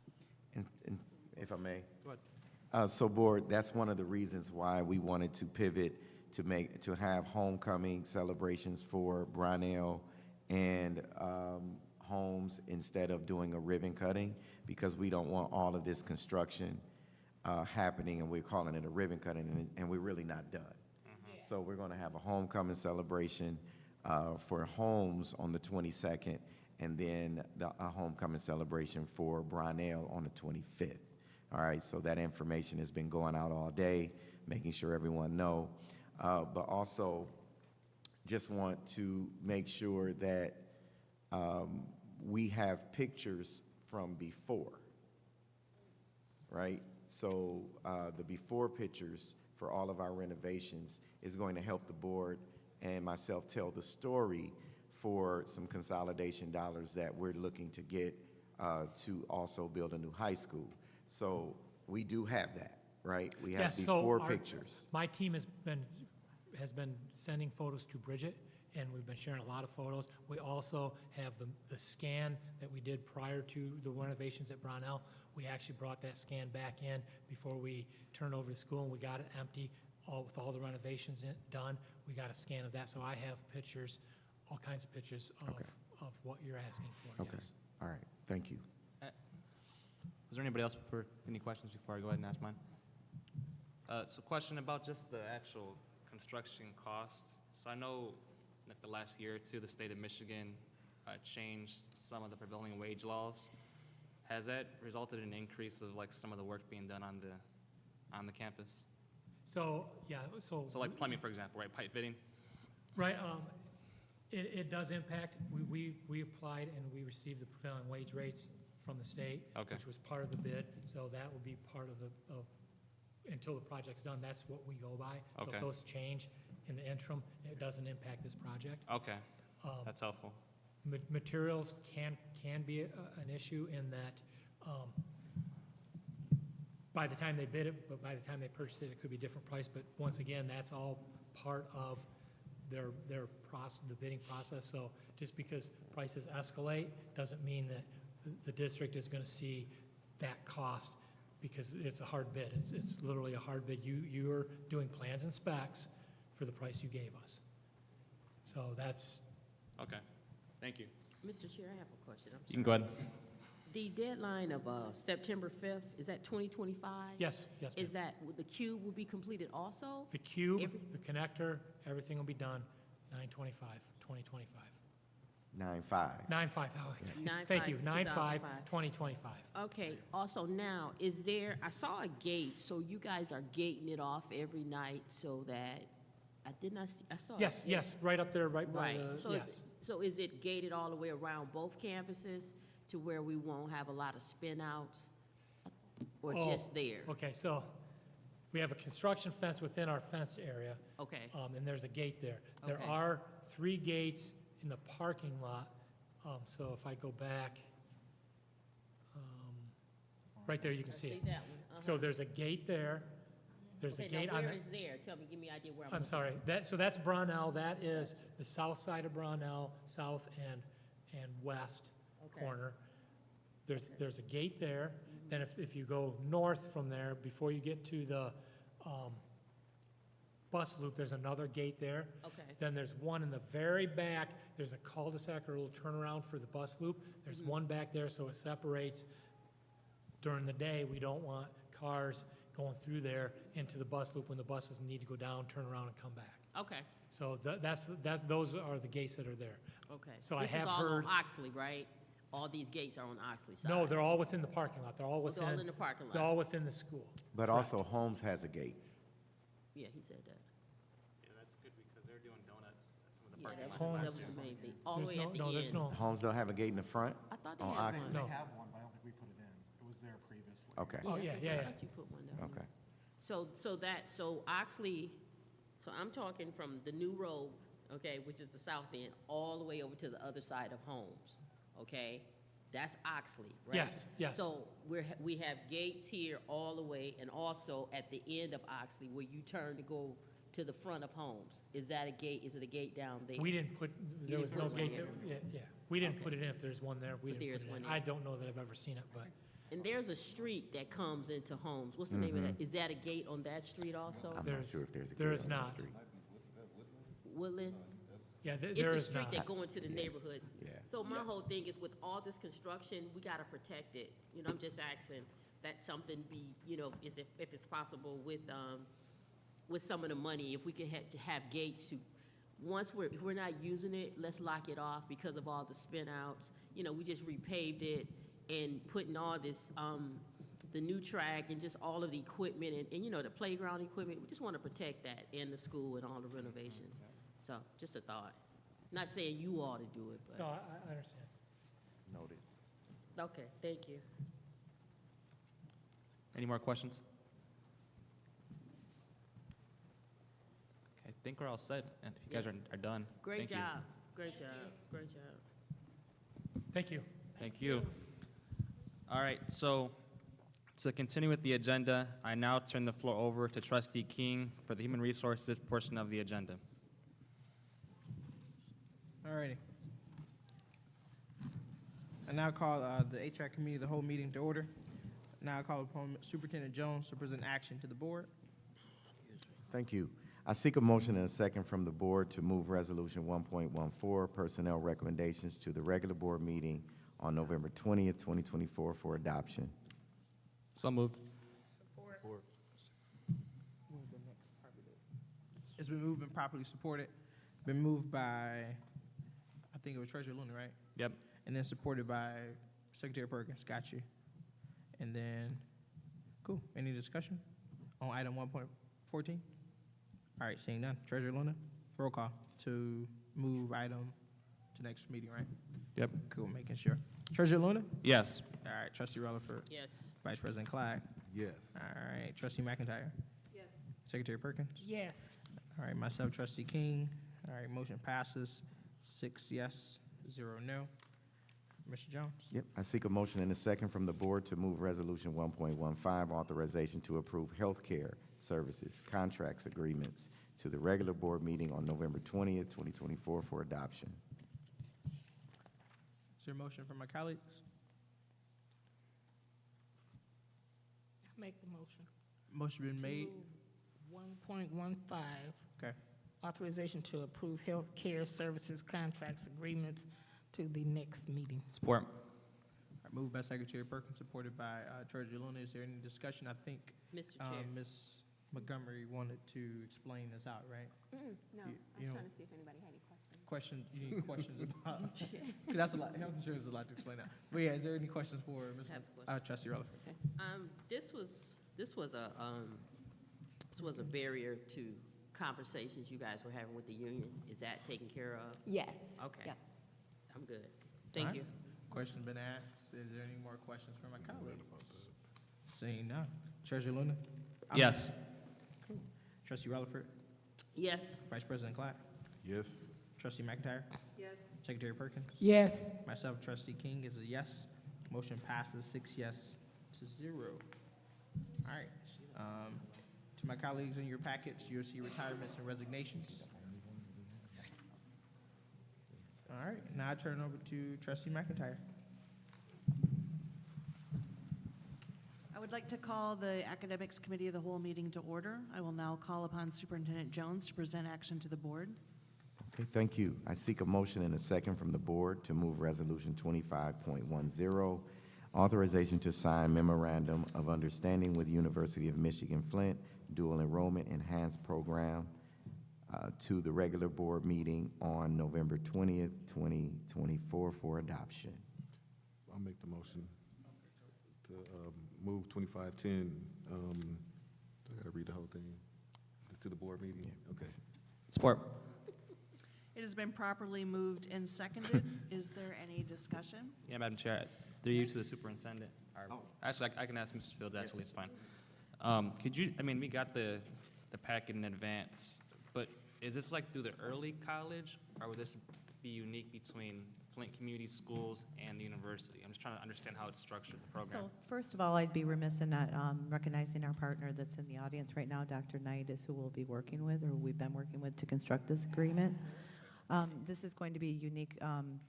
And if I may. Go ahead. So board, that's one of the reasons why we wanted to pivot to have homecoming celebrations for Brownell and homes instead of doing a ribbon cutting, because we don't want all of this construction happening and we're calling it a ribbon cutting, and we're really not done. So we're going to have a homecoming celebration for homes on the 22nd, and then a homecoming celebration for Brownell on the 25th. All right, so that information has been going out all day, making sure everyone know. But also, just want to make sure that we have pictures from before, right? So the before pictures for all of our renovations is going to help the board and myself tell the story for some consolidation dollars that we're looking to get to also build a new high school. So we do have that, right? We have Yes, so before pictures. My team has been sending photos to Bridget, and we've been sharing a lot of photos. We also have the scan that we did prior to the renovations at Brownell. We actually brought that scan back in before we turned over the school, and we got it empty, with all the renovations done. We got a scan of that, so I have pictures, all kinds of pictures of what you're asking for, Okay, yes. all right, thank you. Is there anybody else for any questions before I go ahead and ask mine? So question about just the actual construction costs. So I know like the last year or two, the state of Michigan changed some of the prevailing wage laws. Has that resulted in an increase of like some of the work being done on the campus? So, yeah, So like plumbing, for example, right, pipe fitting? Right, it does impact. We applied and we received the prevailing wage rates from the state, Okay. which was part of the bid, so that will be part of until the project's done, that's what we go by. So Okay. if those change in the interim, it doesn't impact this project. Okay, that's helpful. Materials can be an issue in that by the time they bid it, but by the time they purchase it, it could be a different price. But once again, that's all part of the bidding process. So just because prices escalate doesn't mean that the district is going to see that cost, because it's a hard bid. It's literally a hard bid. You're doing plans and specs for the price you gave us. So that's, Okay, thank you. Mr. Chair, I have a question. I'm You can go ahead. The deadline of September 5th, is that 2025? yes, ma'am. Is that, the cube will be completed also? The cube, Every- the connector, everything will be done 9/25/2025. 9/5. 9/5, Nine thank five you, 2025. 9/5/2025. Okay, also now, is there, I saw a gate, so you guys are gating it off every night so that, I did not see, I saw. a Yes, gate. yes, right up there, right by Right, the, so, yes. so is it gated all the way around both campuses to where we won't have a lot of spin outs? Or Oh, just there? Okay, so we have a construction fence within our fenced area, Okay, and there's a gate there. There Okay. are 3 gates in the parking lot, so if I go back, right there, you can see see it. that one. So there's a gate there, there's a Okay, now gate on where the, is there? Tell me, give me an idea where I'm I'm looking. sorry, so that's Brownell, that is the south side of Brownell, south and west Okay. corner. There's a gate there, then if you go north from there, before you get to the bus loop, there's another gate there. Okay, Then there's one in the very back, there's a cul-de-sac or a little turnaround for the bus loop. There's one back there, so it separates. During the day, we don't want cars going through there into the bus loop when the buses need to go down, turn around, and come back. okay, So those are the gates that are there. okay. So I This is have all heard- on Oxley, right? All these gates are on Oxley side? No, they're all within the parking lot, they're all Oh, they're all in within, the parking they're lot? all within the school. But also Holmes has a gate. Yeah, he said that. Yeah, that's good because they're doing donuts at some of the Yeah, parking that lots. Homes. was the main thing, all the There's way at the end. no, there's no, Holmes don't have a gate in the front? I thought they on had Oxley? one. No. They have one, but I don't think we put it in. It was there previously. Okay, Oh, yeah, 'cause yeah, I yeah. thought you put one down. okay. So Oxley, so I'm talking from the new road, okay, which is the south end, all the way over to the other side of Holmes, okay? That's Oxley, right? Yes, yes. So we have gates here all the way, and also at the end of Oxley, where you turn to go to the front of Holmes. Is that a gate, is it a gate down there? we didn't put, there didn't was put no one gate in. there, yeah. We didn't put it in if there's one there, we But didn't there's put it one in. there. I don't know that I've ever seen it, but And there's a street that comes into Holmes. What's the name of that? Is that a gate on that street also? I'm not There's- sure if there's a there gate is on the not. street. Woodland? yeah, It's there a is street not. that go into the neighborhood. Yeah. So my whole thing is with all this construction, we gotta protect it. You know, I'm just asking that something be, you know, if it's possible with some of the money, if we could have gates to, once if we're not using it, let's lock it off because of all the spin outs. You know, we just repaved it and putting all this, the new track and just all of the equipment and, you know, the playground equipment. We just wanna protect that in the school and all the renovations. So, just a thought. Not saying you ought to do it, but. No, I understand. Noted. Okay, thank you. Any more questions? Okay, I think we're all set, and if you guys are done. Great thank you. job, great job, great job. Thank you. Thank you. All right, so to continue with the agenda, I now turn the floor over to Trustee King for the Human Resources portion of the agenda. All righty. I now call the HVAC Committee, the whole meeting to order. Now I call upon Superintendent Jones to present action to the board. Thank you. I seek a motion and a second from the board to move Resolution 1.14, Personnel Recommendations, to the regular board meeting on November 20th, 2024 for adoption. So moved. It's been moved and properly supported. Been moved by, I think it was Treasurer Luna, right? Yep. And then supported by Secretary Perkins. Got you. And then, cool. Any discussion on item 1.14? All right, seeing none. Treasurer Luna, roll call to move item to next meeting, right? Yep. Cool, making sure. Treasurer Luna? Yes. All right, Trustee Rutherford. Yes. Vice President Clyde. Yes. All right, Trustee McIntyre. Yes. Secretary Perkins. Yes. All right, myself, Trustee King. All right, motion passes. 6 yes, 0 no. Mr. Jones. Yep, I seek a motion and a second from the board to move Resolution 1.15, Authorization to approve healthcare services, contracts, agreements, to the regular board meeting on November 20th, 2024 for adoption. Is there a motion from my colleagues? Make the motion. Motion been made. 1.15, Okay. authorization to approve health care services contracts agreements to the next meeting. Support. All right, moved by Secretary Perkins, supported by Treasurer Luna. Is there any discussion? I think Mr. Chair. Ms. Montgomery wanted to explain this out, right? No, You know, to see if anybody had any questions. Questions, you need questions about, 'cause that's a lot, health insurance is a lot to explain out. But yeah, is there any questions for Ms. I have a question. Trustee Rutherford? This was a barrier to conversations you guys were having with the union. Is that taken care of? Yes. Okay. Yep. I'm good. All Thank right. you. Question's been asked. Is there any more questions from my colleagues? Seeing none. Treasurer Luna? Yes. Trustee Rutherford? Yes. Vice President Clark? Yes. Trustee McIntyre? Yes. Secretary Perkins? Yes. Myself, Trustee King, is a yes. Motion passes 6 yes to 0. All right. To my colleagues in your packets, you'll see retirements and resignations. All right, now I turn over to Trustee McIntyre. I would like to call the Academics Committee of the Whole meeting to order. I will now call upon Superintendent Jones to present action to the board. Okay, thank you. I seek a motion and a second from the board to move Resolution 25.10, authorization to sign Memorandum of Understanding with University of Michigan-Flint Dual Enrollment Enhanced Program to the regular board meeting on November 20th, 2024 for adoption. I'll make the motion to move 2510. I gotta read the whole thing to the board meeting. Okay. Support. It has been properly moved and seconded. Is there any discussion? Yeah, Madam Chair, through you to the superintendent. Actually, I can ask Mrs. Fields, actually, it's fine. Could you, I mean, we got the packet in advance, but is this like through the early college, or would this be unique between Flint Community Schools and the university? I'm just trying to understand how it's structured, the program. So first of all, I'd be remiss in not recognizing our partner that's in the audience right now. Dr. Knight is who we'll be working with, or we've been working with to construct this agreement. This is going to be unique.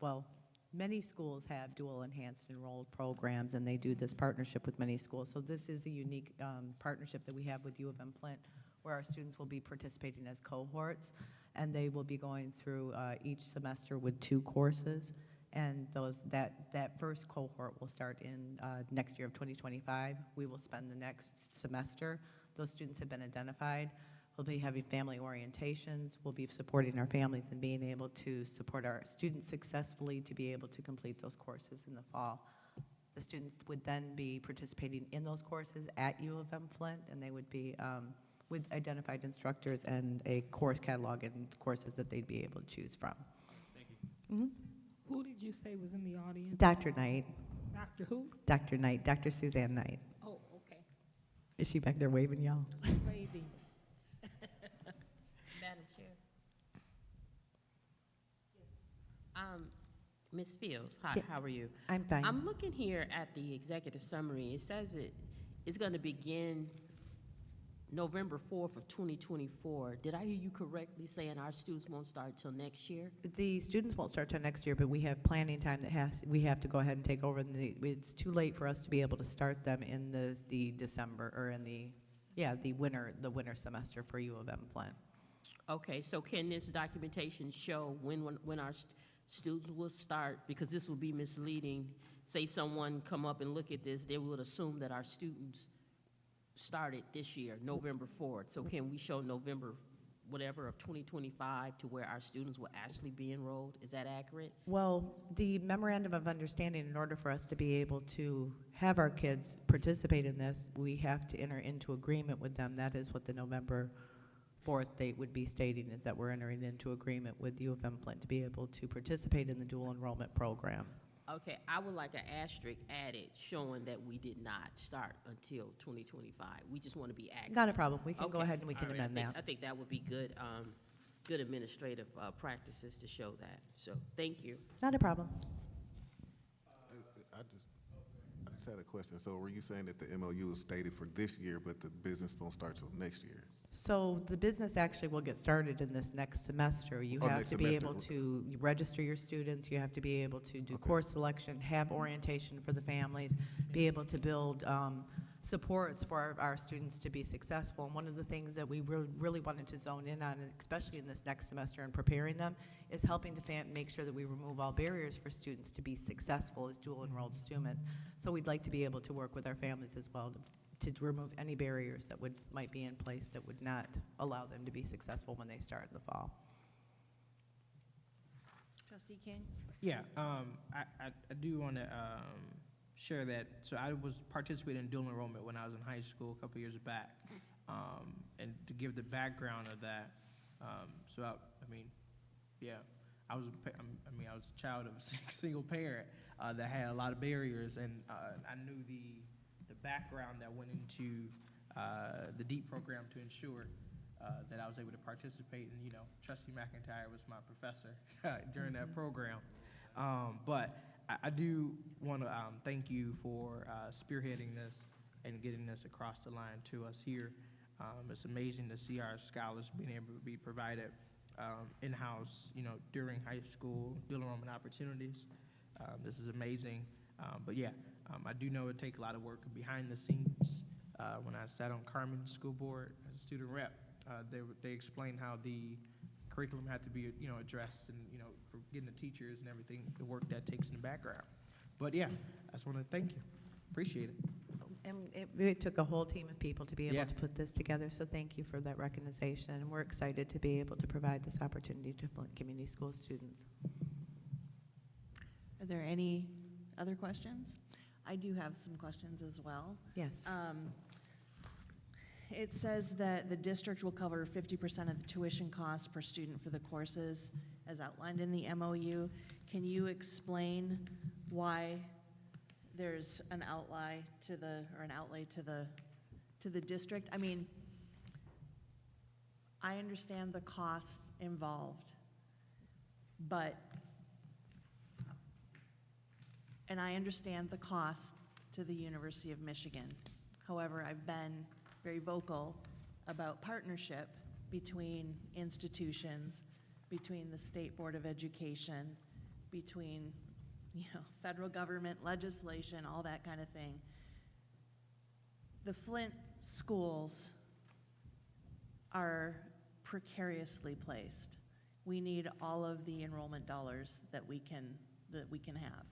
Well, many schools have dual enhanced enrolled programs, and they do this partnership with many schools. So this is a unique partnership that we have with U of M Flint, where our students will be participating as cohorts, and they will be going through each semester with 2 courses. And that first cohort will start in next year of 2025. We will spend the next semester. Those students have been identified. We'll be having family orientations. We'll be supporting our families and being able to support our students successfully to be able to complete those courses in the fall. The students would then be participating in those courses at U of M Flint, and they would be with identified instructors and a course catalog and courses that they'd be able to choose from. Thank you. Who did you say was in the audience? Dr. Knight, Dr. Who? Dr. Knight, Dr. Suzanne Knight. Oh, okay. Is she back there waving y'all? Lady. Madam Chair. Ms. Fields, hi, Yeah. how are you? I'm fine. I'm looking here at the executive summary. It says it's going to begin November 4th of 2024. Did I hear you correctly saying our students won't start till next year? The students won't start till next year, but we have planning time that we have to go ahead and take over. It's too late for us to be able to start them in the December, or in the winter semester for U of M Flint. Okay, so can this documentation show when our students will start? Because this will be misleading. Say someone come up and look at this, they would assume that our students started this year, November 4th. So can we show November whatever of 2025 to where our students will actually be enrolled? Is that accurate? Well, the memorandum of understanding, in order for us to be able to have our kids participate in this, we have to enter into agreement with them. That is what the November 4th date would be stating, is that we're entering into agreement with U of M Flint to be able to participate in the dual enrollment program. Okay, I would like an asterisk added showing that we did not start until 2025. We just want to be accurate. Not a problem. We can go Okay, ahead and we can all right. amend that. I think that would be good, good administrative practices to show that. So, thank you. Not a problem. I just had a question. So were you saying that the MOU is stated for this year, but the business won't start till next year? So the business actually will get started in this next semester. You Oh, have next to be semester. able to register your students, you have to be able to do Okay. course selection, have orientation for the families, be able to build supports for our students to be successful. And one of the things that we really wanted to zone in on, especially in this next semester and preparing them, is helping to make sure that we remove all barriers for students to be successful as dual enrolled students. So we'd like to be able to work with our families as well to remove any barriers that might be in place that would not allow them to be successful when they start in the fall. Trustee King? Yeah, I do want to share that. So I was participating in dual enrollment when I was in high school a couple years back. And to give the background of that, I was a child of a single parent that had a lot of barriers, and I knew the background that went into the DEEP program to ensure that I was able to participate. And, Trustee McIntyre was my professor during that program. But I do want to thank you for spearheading this and getting this across the line to us here. It's amazing to see our scholars being able to be provided in-house, during high school dual enrollment opportunities. This is amazing. I do know it takes a lot of work behind the scenes. When I sat on Carmen School Board as a student rep, they explained how the curriculum had to be, addressed, and, for getting the teachers and everything, the work that takes in the background. But yeah, I just want to thank you. Appreciate it. And it took a whole team of people to be able Yeah. to put this together, so thank you for that recognition. And we're excited to be able to provide this opportunity to Flint Community School students. Are there any other questions? I do have some questions as well. Yes. It says that the district will cover 50% of the tuition costs per student for the courses as outlined in the MOU. Can you explain why there's an outlay to the district? I mean, I understand the costs involved, and I understand the cost to the University of Michigan. However, I've been very vocal about partnership between institutions, between the State Board of Education, between, federal government, legislation, all that kind of thing. The Flint schools are precariously placed. We need all of the enrollment dollars that we can have.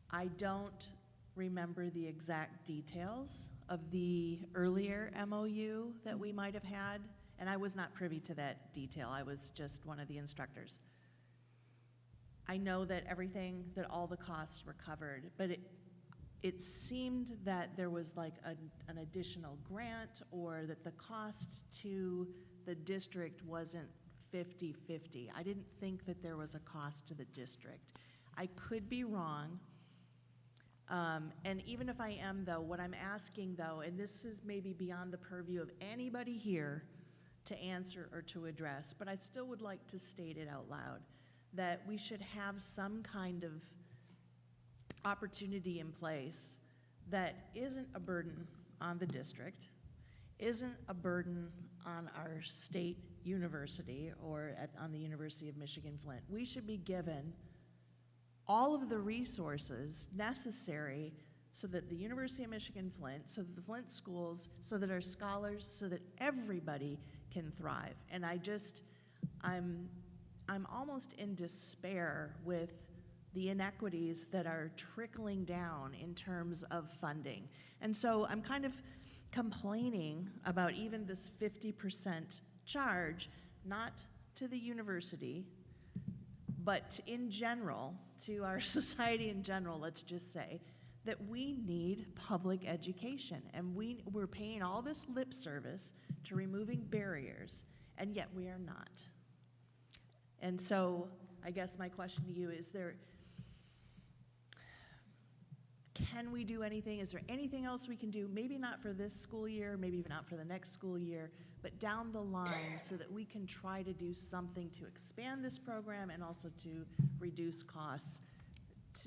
I don't remember the exact details of the earlier MOU that we might have had, and I was not privy to that detail. I was just one of the instructors. I know that all the costs were covered, but it seemed that there was like an additional grant, or that the cost to the district wasn't 50-50. I didn't think that there was a cost to the district. I could be wrong. And even if I am, though, what I'm asking, though, and this is maybe beyond the purview of anybody here to answer or to address, but I still would like to state it out loud, that we should have some kind of opportunity in place that isn't a burden on the district, isn't a burden on our state university or on the University of Michigan-Flint. We should be given all of the resources necessary so that the University of Michigan-Flint, so that the Flint schools, so that our scholars, so that everybody can thrive. And I'm almost in despair with the inequities that are trickling down in terms of funding. And so I'm kind of complaining about even this 50% charge, not to the university, but in general, to our society in general, let's just say, that we need public education. And we're paying all this lip service to removing barriers, and yet we are not. And so I guess my question to you is can we do anything? Is there anything else we can do? Maybe not for this school year, maybe even not for the next school year, but down the line so that we can try to do something to expand this program and also to reduce costs,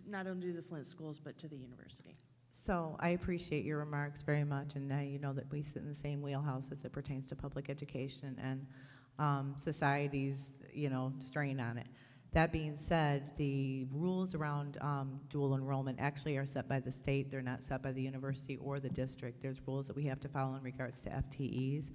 not only to the Flint schools, but to the university. So I appreciate your remarks very much, and now you know that we sit in the same wheelhouse as it pertains to public education and society's, strain on it. That being said, the rules around dual enrollment actually are set by the state. They're not set by the university or the district. There's rules that we have to follow in regards to FTEs.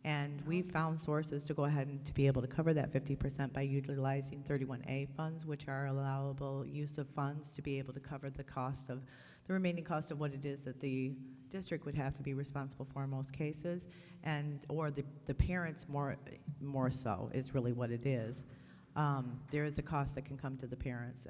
And we've found sources to go ahead and to be able to cover that 50% by utilizing 31A funds, which are allowable use of funds to be able to cover the cost of, the remaining cost of what it is that the district would have to be responsible for in most cases, and, or the parents more so is really what it is. There is a cost that can come to the parents.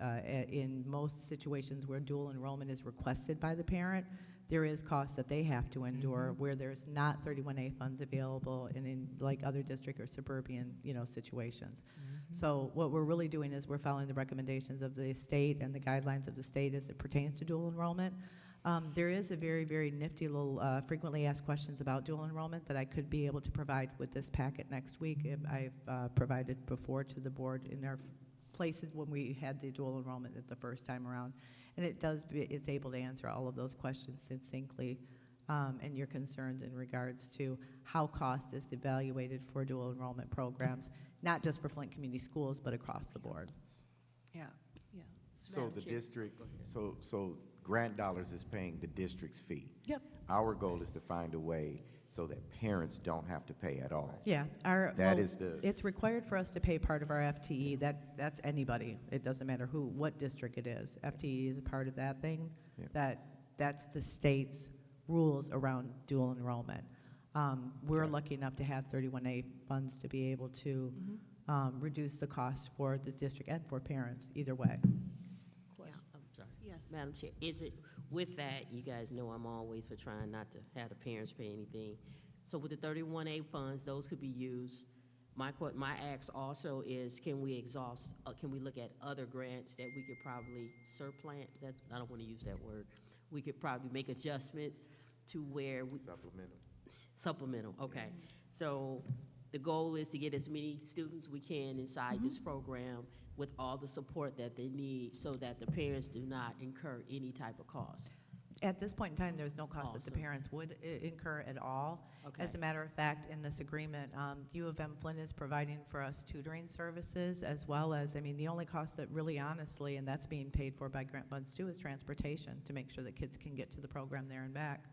In most situations where dual enrollment is requested by the parent, there is costs that they have to endure where there's not 31A funds available in like other district or suburban, situations. So what we're really doing is we're following the recommendations of the state and the guidelines of the state as it pertains to dual enrollment. There is a very, very nifty little frequently asked questions about dual enrollment that I could be able to provide with this packet next week. I've provided before to the board in our places when we had the dual enrollment the first time around. And it's able to answer all of those questions succinctly and your concerns in regards to how cost is evaluated for dual enrollment programs, not just for Flint Community Schools, but across the board. Yeah. So the district, so grant dollars is paying the district's fee. Yep. Our goal is to find a way so that parents don't have to pay at all. Yeah, That it's required for us to pay part of our FTE. That's anybody. It doesn't matter what district it is. FTE is a part of that thing. Yeah. That's the state's rules around dual enrollment. We're lucky enough to have 31A funds to be able to reduce the cost for the district and for parents, either way. I'm sorry. Yes. Madam Chair, is it, with that, you guys know I'm always for trying not to have the parents pay anything. So with the 31A funds, those could be used. My ask also is, can we look at other grants that we could probably supplant? I don't want to use that word. We could probably make adjustments to where we. Supplemental, okay. So the goal is to get as many students we can inside this program with all the support that they need so that the parents do not incur any type of cost. At this point in time, there's no cost that the Awesome. parents would incur at all. Okay. As a matter of fact, in this agreement, U of M Flint is providing for us tutoring services as well as, the only cost that really honestly, and that's being paid for by grant funds too, is transportation to make sure that kids can get to the program there and back.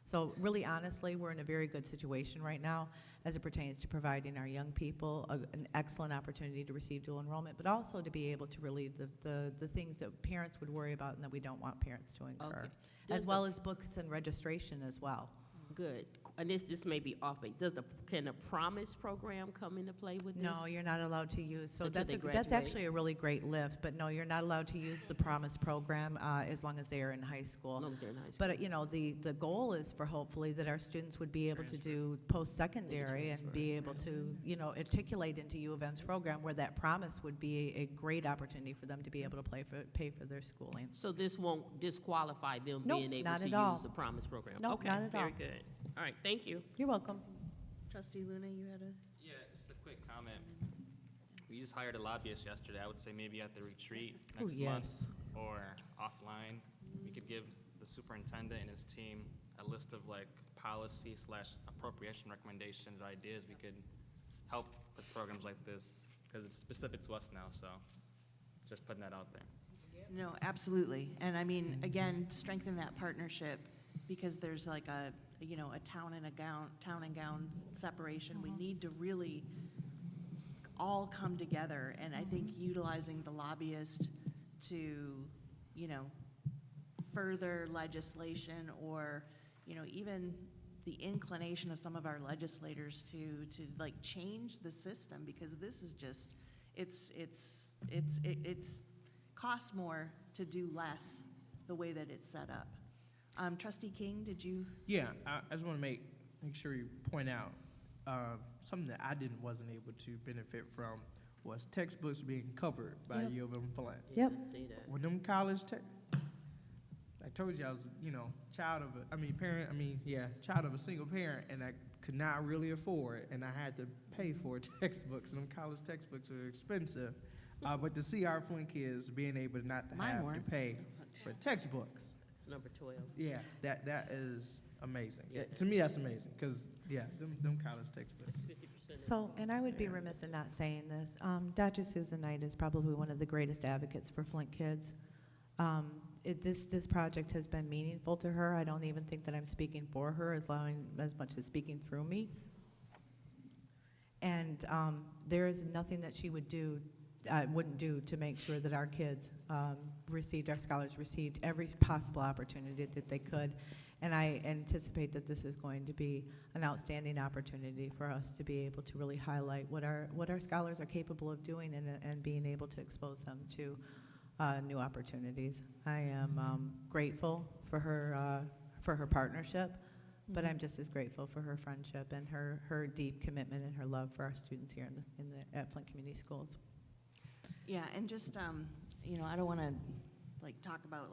So really honestly, we're in a very good situation right now as it pertains to providing our young people an excellent opportunity to receive dual enrollment, but also to be able to relieve the things that parents would worry about and that we don't want parents to incur. Okay. As Does well the- as books and registration as well. Good. And this may be off, but can the Promise program come into play with this? No, you're not allowed to use, so Until that's they that's graduate? actually a really great lift, but no, you're not allowed to use the Promise program as long as they are in high school. As long as they're in high school. But, the goal is for hopefully that our students would be able to do post-secondary and be able to, articulate into U of M's program where that promise would be a great opportunity for them to be able to pay for their schooling. So this won't disqualify them Nope, being able not to at all. use the Promise program? Nope, not at Okay, very all. good. All right, thank you. You're welcome. Trustee Luna, you had a? Yeah, just a quick comment. We just hired a lobbyist yesterday. I would say maybe at the retreat Oh, next month yes. or offline, we could give the superintendent and his team a list of like policy/appropriation recommendations or ideas we could help with programs like this because it's specific to us now. So just putting that out there. No, absolutely. And again, strengthen that partnership because there's like a town and gown separation. We need to really all come together. And I think utilizing the lobbyist to, further legislation or, even the inclination of some of our legislators to like change the system because this is just, it's costs more to do less the way that it's set up. Trustee King, did you? Yeah, I just want to make sure you point out something that I wasn't able to benefit from was textbooks being covered by Yep. U of M Flint. Yep. I see that. When them college I told you I was, child of a single parent, and I could not really afford, and I had to pay for textbooks, and them college textbooks are expensive. But to see our Flint kids being able not to Mine have to weren't. pay for textbooks, It's number 12. Yeah, that is amazing. Yeah, to me, that's amazing, because, yeah, them college textbooks. 50%. So, and I would be remiss in not saying this, Dr. Susan Knight is probably one of the greatest advocates for Flint kids. This project has been meaningful to her. I don't even think that I'm speaking for her as much as speaking through me. And there is nothing that she wouldn't do to make sure that our kids our scholars received every possible opportunity that they could. And I anticipate that this is going to be an outstanding opportunity for us to be able to really highlight what our scholars are capable of doing and being able to expose them to new opportunities. I am grateful for her partnership, but I'm just as grateful for her friendship and her deep commitment and her love for our students here at Flint Community Schools. Yeah, and just, I don't want to, talk about,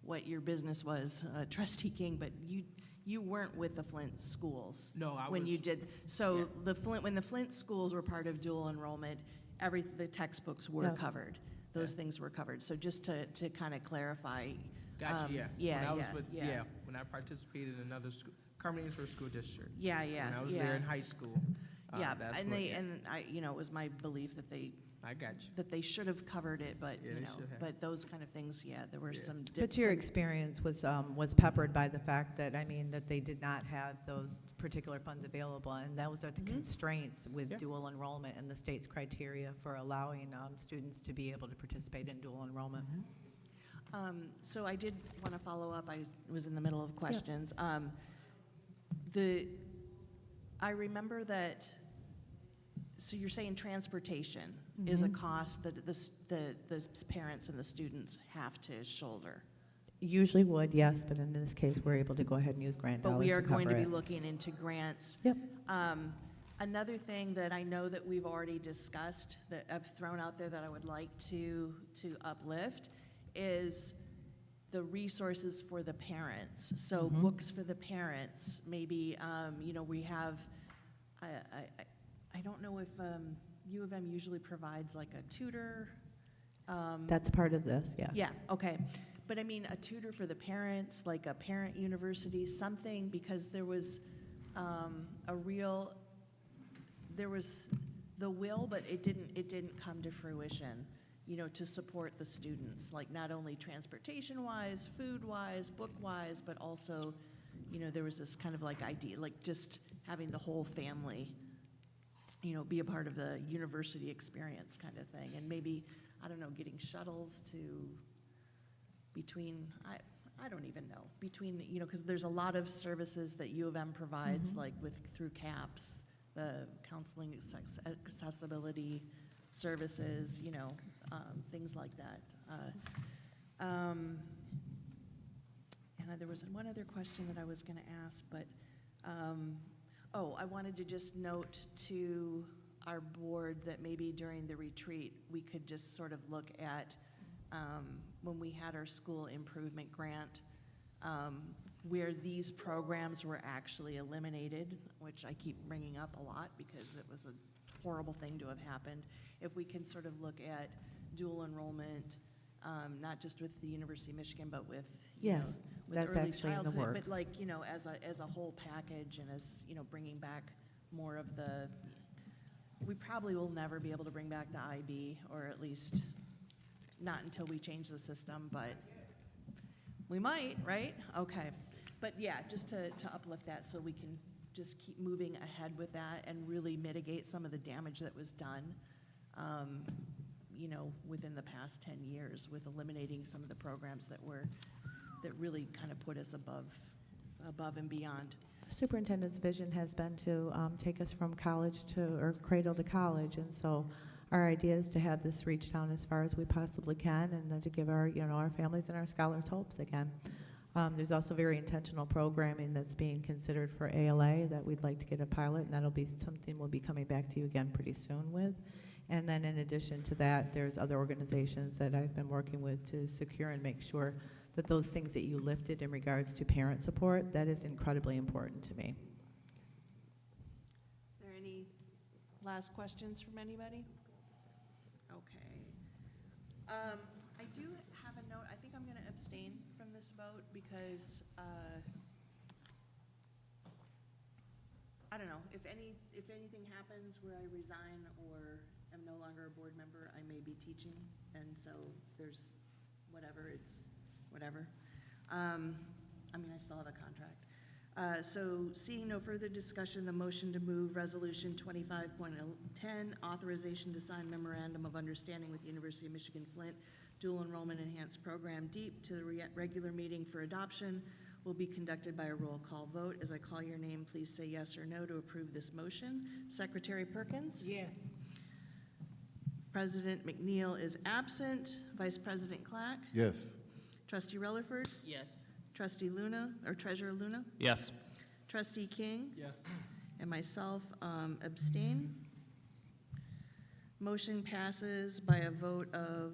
what your business was, Trustee King, but you weren't with the Flint schools. No, I when was- you did. So yeah. when the Flint schools were part of dual enrollment, the textbooks were Yep. covered. Those things were covered. So just to kind of clarify. Gotcha, yeah. Yeah, When I was yeah. when I participated in another school, Carmelinsburg School District. Yeah. When I was there in high school. Yeah, that's and what- it was my belief that I got you. they should have covered it, but, Yeah, they should have. but those kind of things, there were Yeah. some. But your experience was peppered by the fact that, that they did not have those particular funds available, and those are the constraints with Yeah. dual enrollment and the state's criteria for allowing students to be able to participate in dual enrollment. So I did want to follow up. I was in the middle of questions. I remember that, so you're saying transportation is a cost that the parents and the students have to shoulder. Usually would, yes, but in this case, we're able to go ahead and use grant But dollars we are to going to cover be it. looking into grants. Yep. Another thing that I know that we've already discussed, that I've thrown out there that I would like to uplift, is the resources for the parents. So books for the parents, maybe, we have, I don't know if U of M usually provides like a tutor. That's part of this, yes. Yeah, okay. But I mean, a tutor for the parents, like a parent university, something, because there was there was the will, but it didn't come to fruition, to support the students, like not only transportation-wise, food-wise, book-wise, but also, there was this kind of idea, just having the whole family, be a part of the university experience kind of thing. And maybe, I don't know, getting shuttles between, I don't even know, between, because there's a lot of services that U of M provides, through CAPS, the counseling accessibility services, things like that. And there was one other question that I was going to ask, but, I wanted to just note to our board that maybe during the retreat, we could just sort of look at, when we had our school improvement grant, where these programs were actually eliminated, which I keep bringing up a lot because it was a horrible thing to have happened. If we can sort of look at dual enrollment, not just with the University of Michigan, but with, Yes, with that's early actually in the childhood, works. but as a whole package, and as, bringing back more of the, we probably will never be able to bring back the IB, or at least not until we change the system, but we might, right? Okay. But yeah, just to uplift that so we can just keep moving ahead with that and really mitigate some of the damage that was done, within the past 10 years with eliminating some of the programs that really kind of put us above and beyond. Superintendent's vision has been to take us from college or cradle to college, and so our idea is to have this reach down as far as we possibly can, and then to give our families and our scholars hopes again. There's also very intentional programming that's being considered for ALA that we'd like to get a pilot, and that'll be something we'll be coming back to you again pretty soon with. And then in addition to that, there's other organizations that I've been working with to secure and make sure that those things that you lifted in regards to parent support, that is incredibly important to me. Is there any last questions from anybody? Okay. I do have a note. I think I'm going to abstain from this this vote because, I don't know, if anything happens where I resign or am no longer a board member, I may be teaching, and so there's whatever, it's whatever. I mean, I still have a contract. So seeing no further discussion, the motion to move Resolution 25.10, authorization to sign memorandum of understanding with the University of Michigan-Flint Dual Enrollment Enhanced Program DEEP to the regular meeting for adoption will be conducted by a roll call vote. As I call your name, please say yes or no to approve this motion. Secretary Perkins? Yes. President McNeil is absent. Vice President Clack? Yes. Trustee Rutherford? Yes. Trustee Luna, or Treasurer Luna? Yes. Trustee King? Yes. And myself abstain. Motion passes by a vote of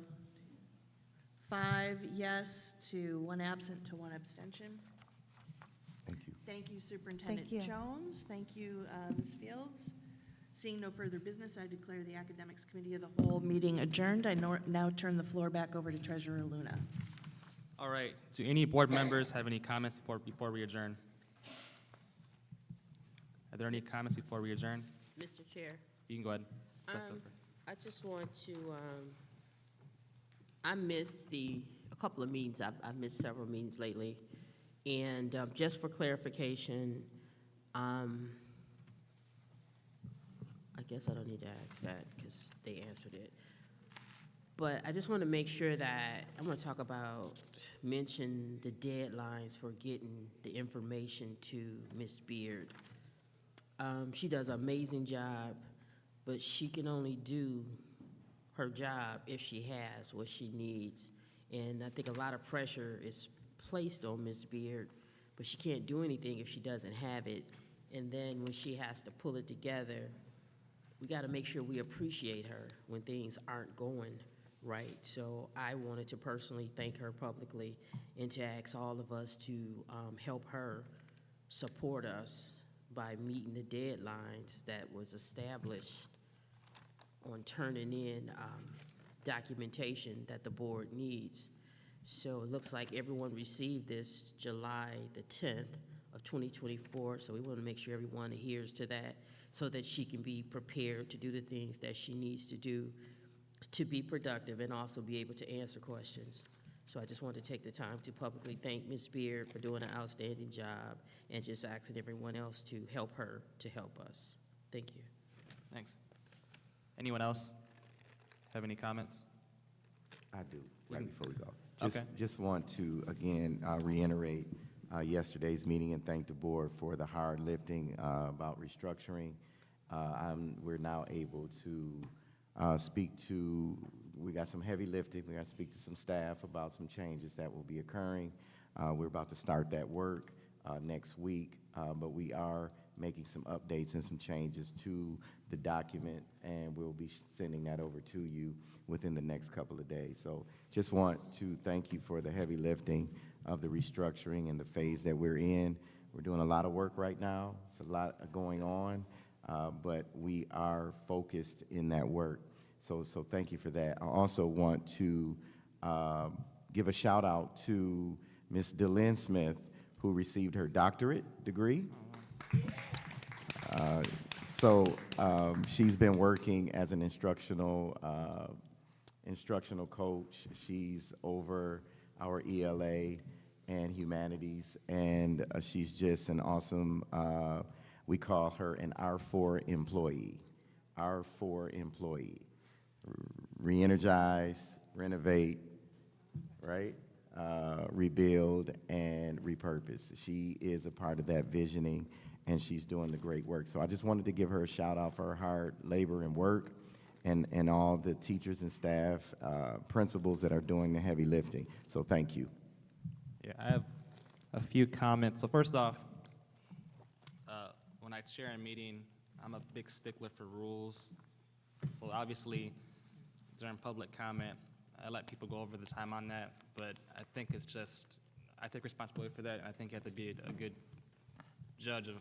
5 yes to 1 absent to 1 abstention. Thank you. Thank you, Superintendent Thank you. Jones. Thank you, Ms. Fields. Seeing no further business, I declare the Academics Committee of the Whole meeting adjourned. I now turn the floor back over to Treasurer Luna. All right. Do any board members have any comments before we adjourn? Are there any comments before we adjourn? Mr. Chair, You can go ahead. Trustee Um, Rutherford. I just want to, I missed a couple of meetings. I've missed several meetings lately. And just for clarification, I guess I don't need to ask that because they answered it. But I just want to make sure that, I want to talk about, mention the deadlines for getting the information to Ms. Beard. She does an amazing job, but she can only do her job if she has what she needs. And I think a lot of pressure is placed on Ms. Beard, but she can't do anything if she doesn't have it. And then when she has to pull it together, we got to make sure we appreciate her when things aren't going right. So I wanted to personally thank her publicly and to ask all of us to help her support us by meeting the deadlines that was established on turning in documentation that the board needs. So it looks like everyone received this July the 10th of 2024, so we want to make sure everyone adheres to that so that she can be prepared to do the things that she needs to do to be productive and also be able to answer questions. So I just want to take the time to publicly thank Ms. Beard for doing an outstanding job and just asking everyone else to help her to help us. Thank you. Thanks. Anyone else have any comments? I do, right before we go. Okay. Just want to, again, reiterate yesterday's meeting and thank the board for the hard lifting about restructuring. We're now able to speak to, we got some heavy lifting. We got to speak to some staff about some changes that will be occurring. We're about to start that work next week, but we are making some updates and some changes to the document, and we'll be sending that over to you within the next couple of days. So just want to thank you for the heavy lifting of the restructuring and the phase that we're in. We're doing a lot of work right now. It's a lot going on, but we are focused in that work. So thank you for that. I also want to give a shout out to Ms. DeLynn Smith, who received her doctorate degree. She's been working as an instructional coach. She's over our ELA and humanities, and she's just an awesome, we call her an R4 employee. R4 employee. Re-energize, renovate, right? Rebuild and repurpose. She is a part of that visioning, and she's doing the great work. So I just wanted to give her a shout out for her hard labor and work, and all the teachers and staff, principals that are doing the heavy lifting. So thank you. Yeah, I have a few comments. So first off, when I chair a meeting, I'm a big stickler for rules. So obviously, during public comment, I let people go over the time on that, but I think it's just, I take responsibility for that, and I think you have to be a good judge of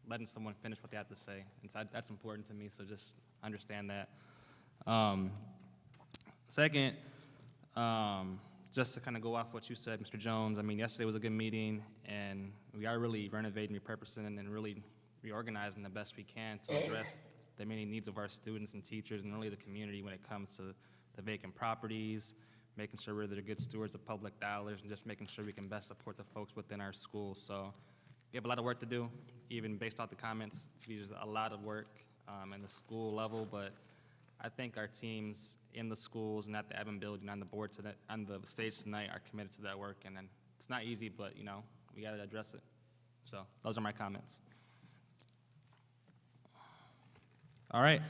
letting someone finish what they have to say. And so that's important to me, so just understand that. Second, Just to kind of go off what you said, Mr. Jones, I mean, yesterday was a good meeting, and we are really renovating, repurposing, and really reorganizing the best we can to address the many needs of our students and teachers and really the community when it comes to the vacant properties, making sure we're the good stewards of public dollars, and just making sure we can best support the folks within our schools. So we have a lot of work to do, even based off the comments. There's a lot of work in the school level, but I think our teams in the schools and at the admin building on the board today, on the stage tonight are committed to that work, and then it's not easy, but you know, we gotta address it. So those are my comments. All right,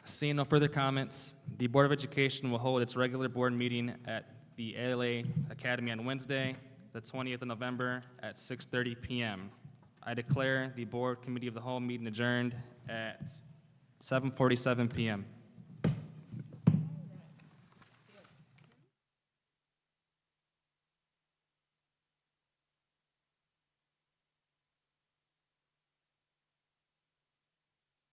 seeing no further comments, the Board of Education will hold its regular board meeting at the ALA Academy on Wednesday, the 20th of November at 6:30 p.m. I declare the Board Committee of the Whole meeting adjourned at 7:47 p.m.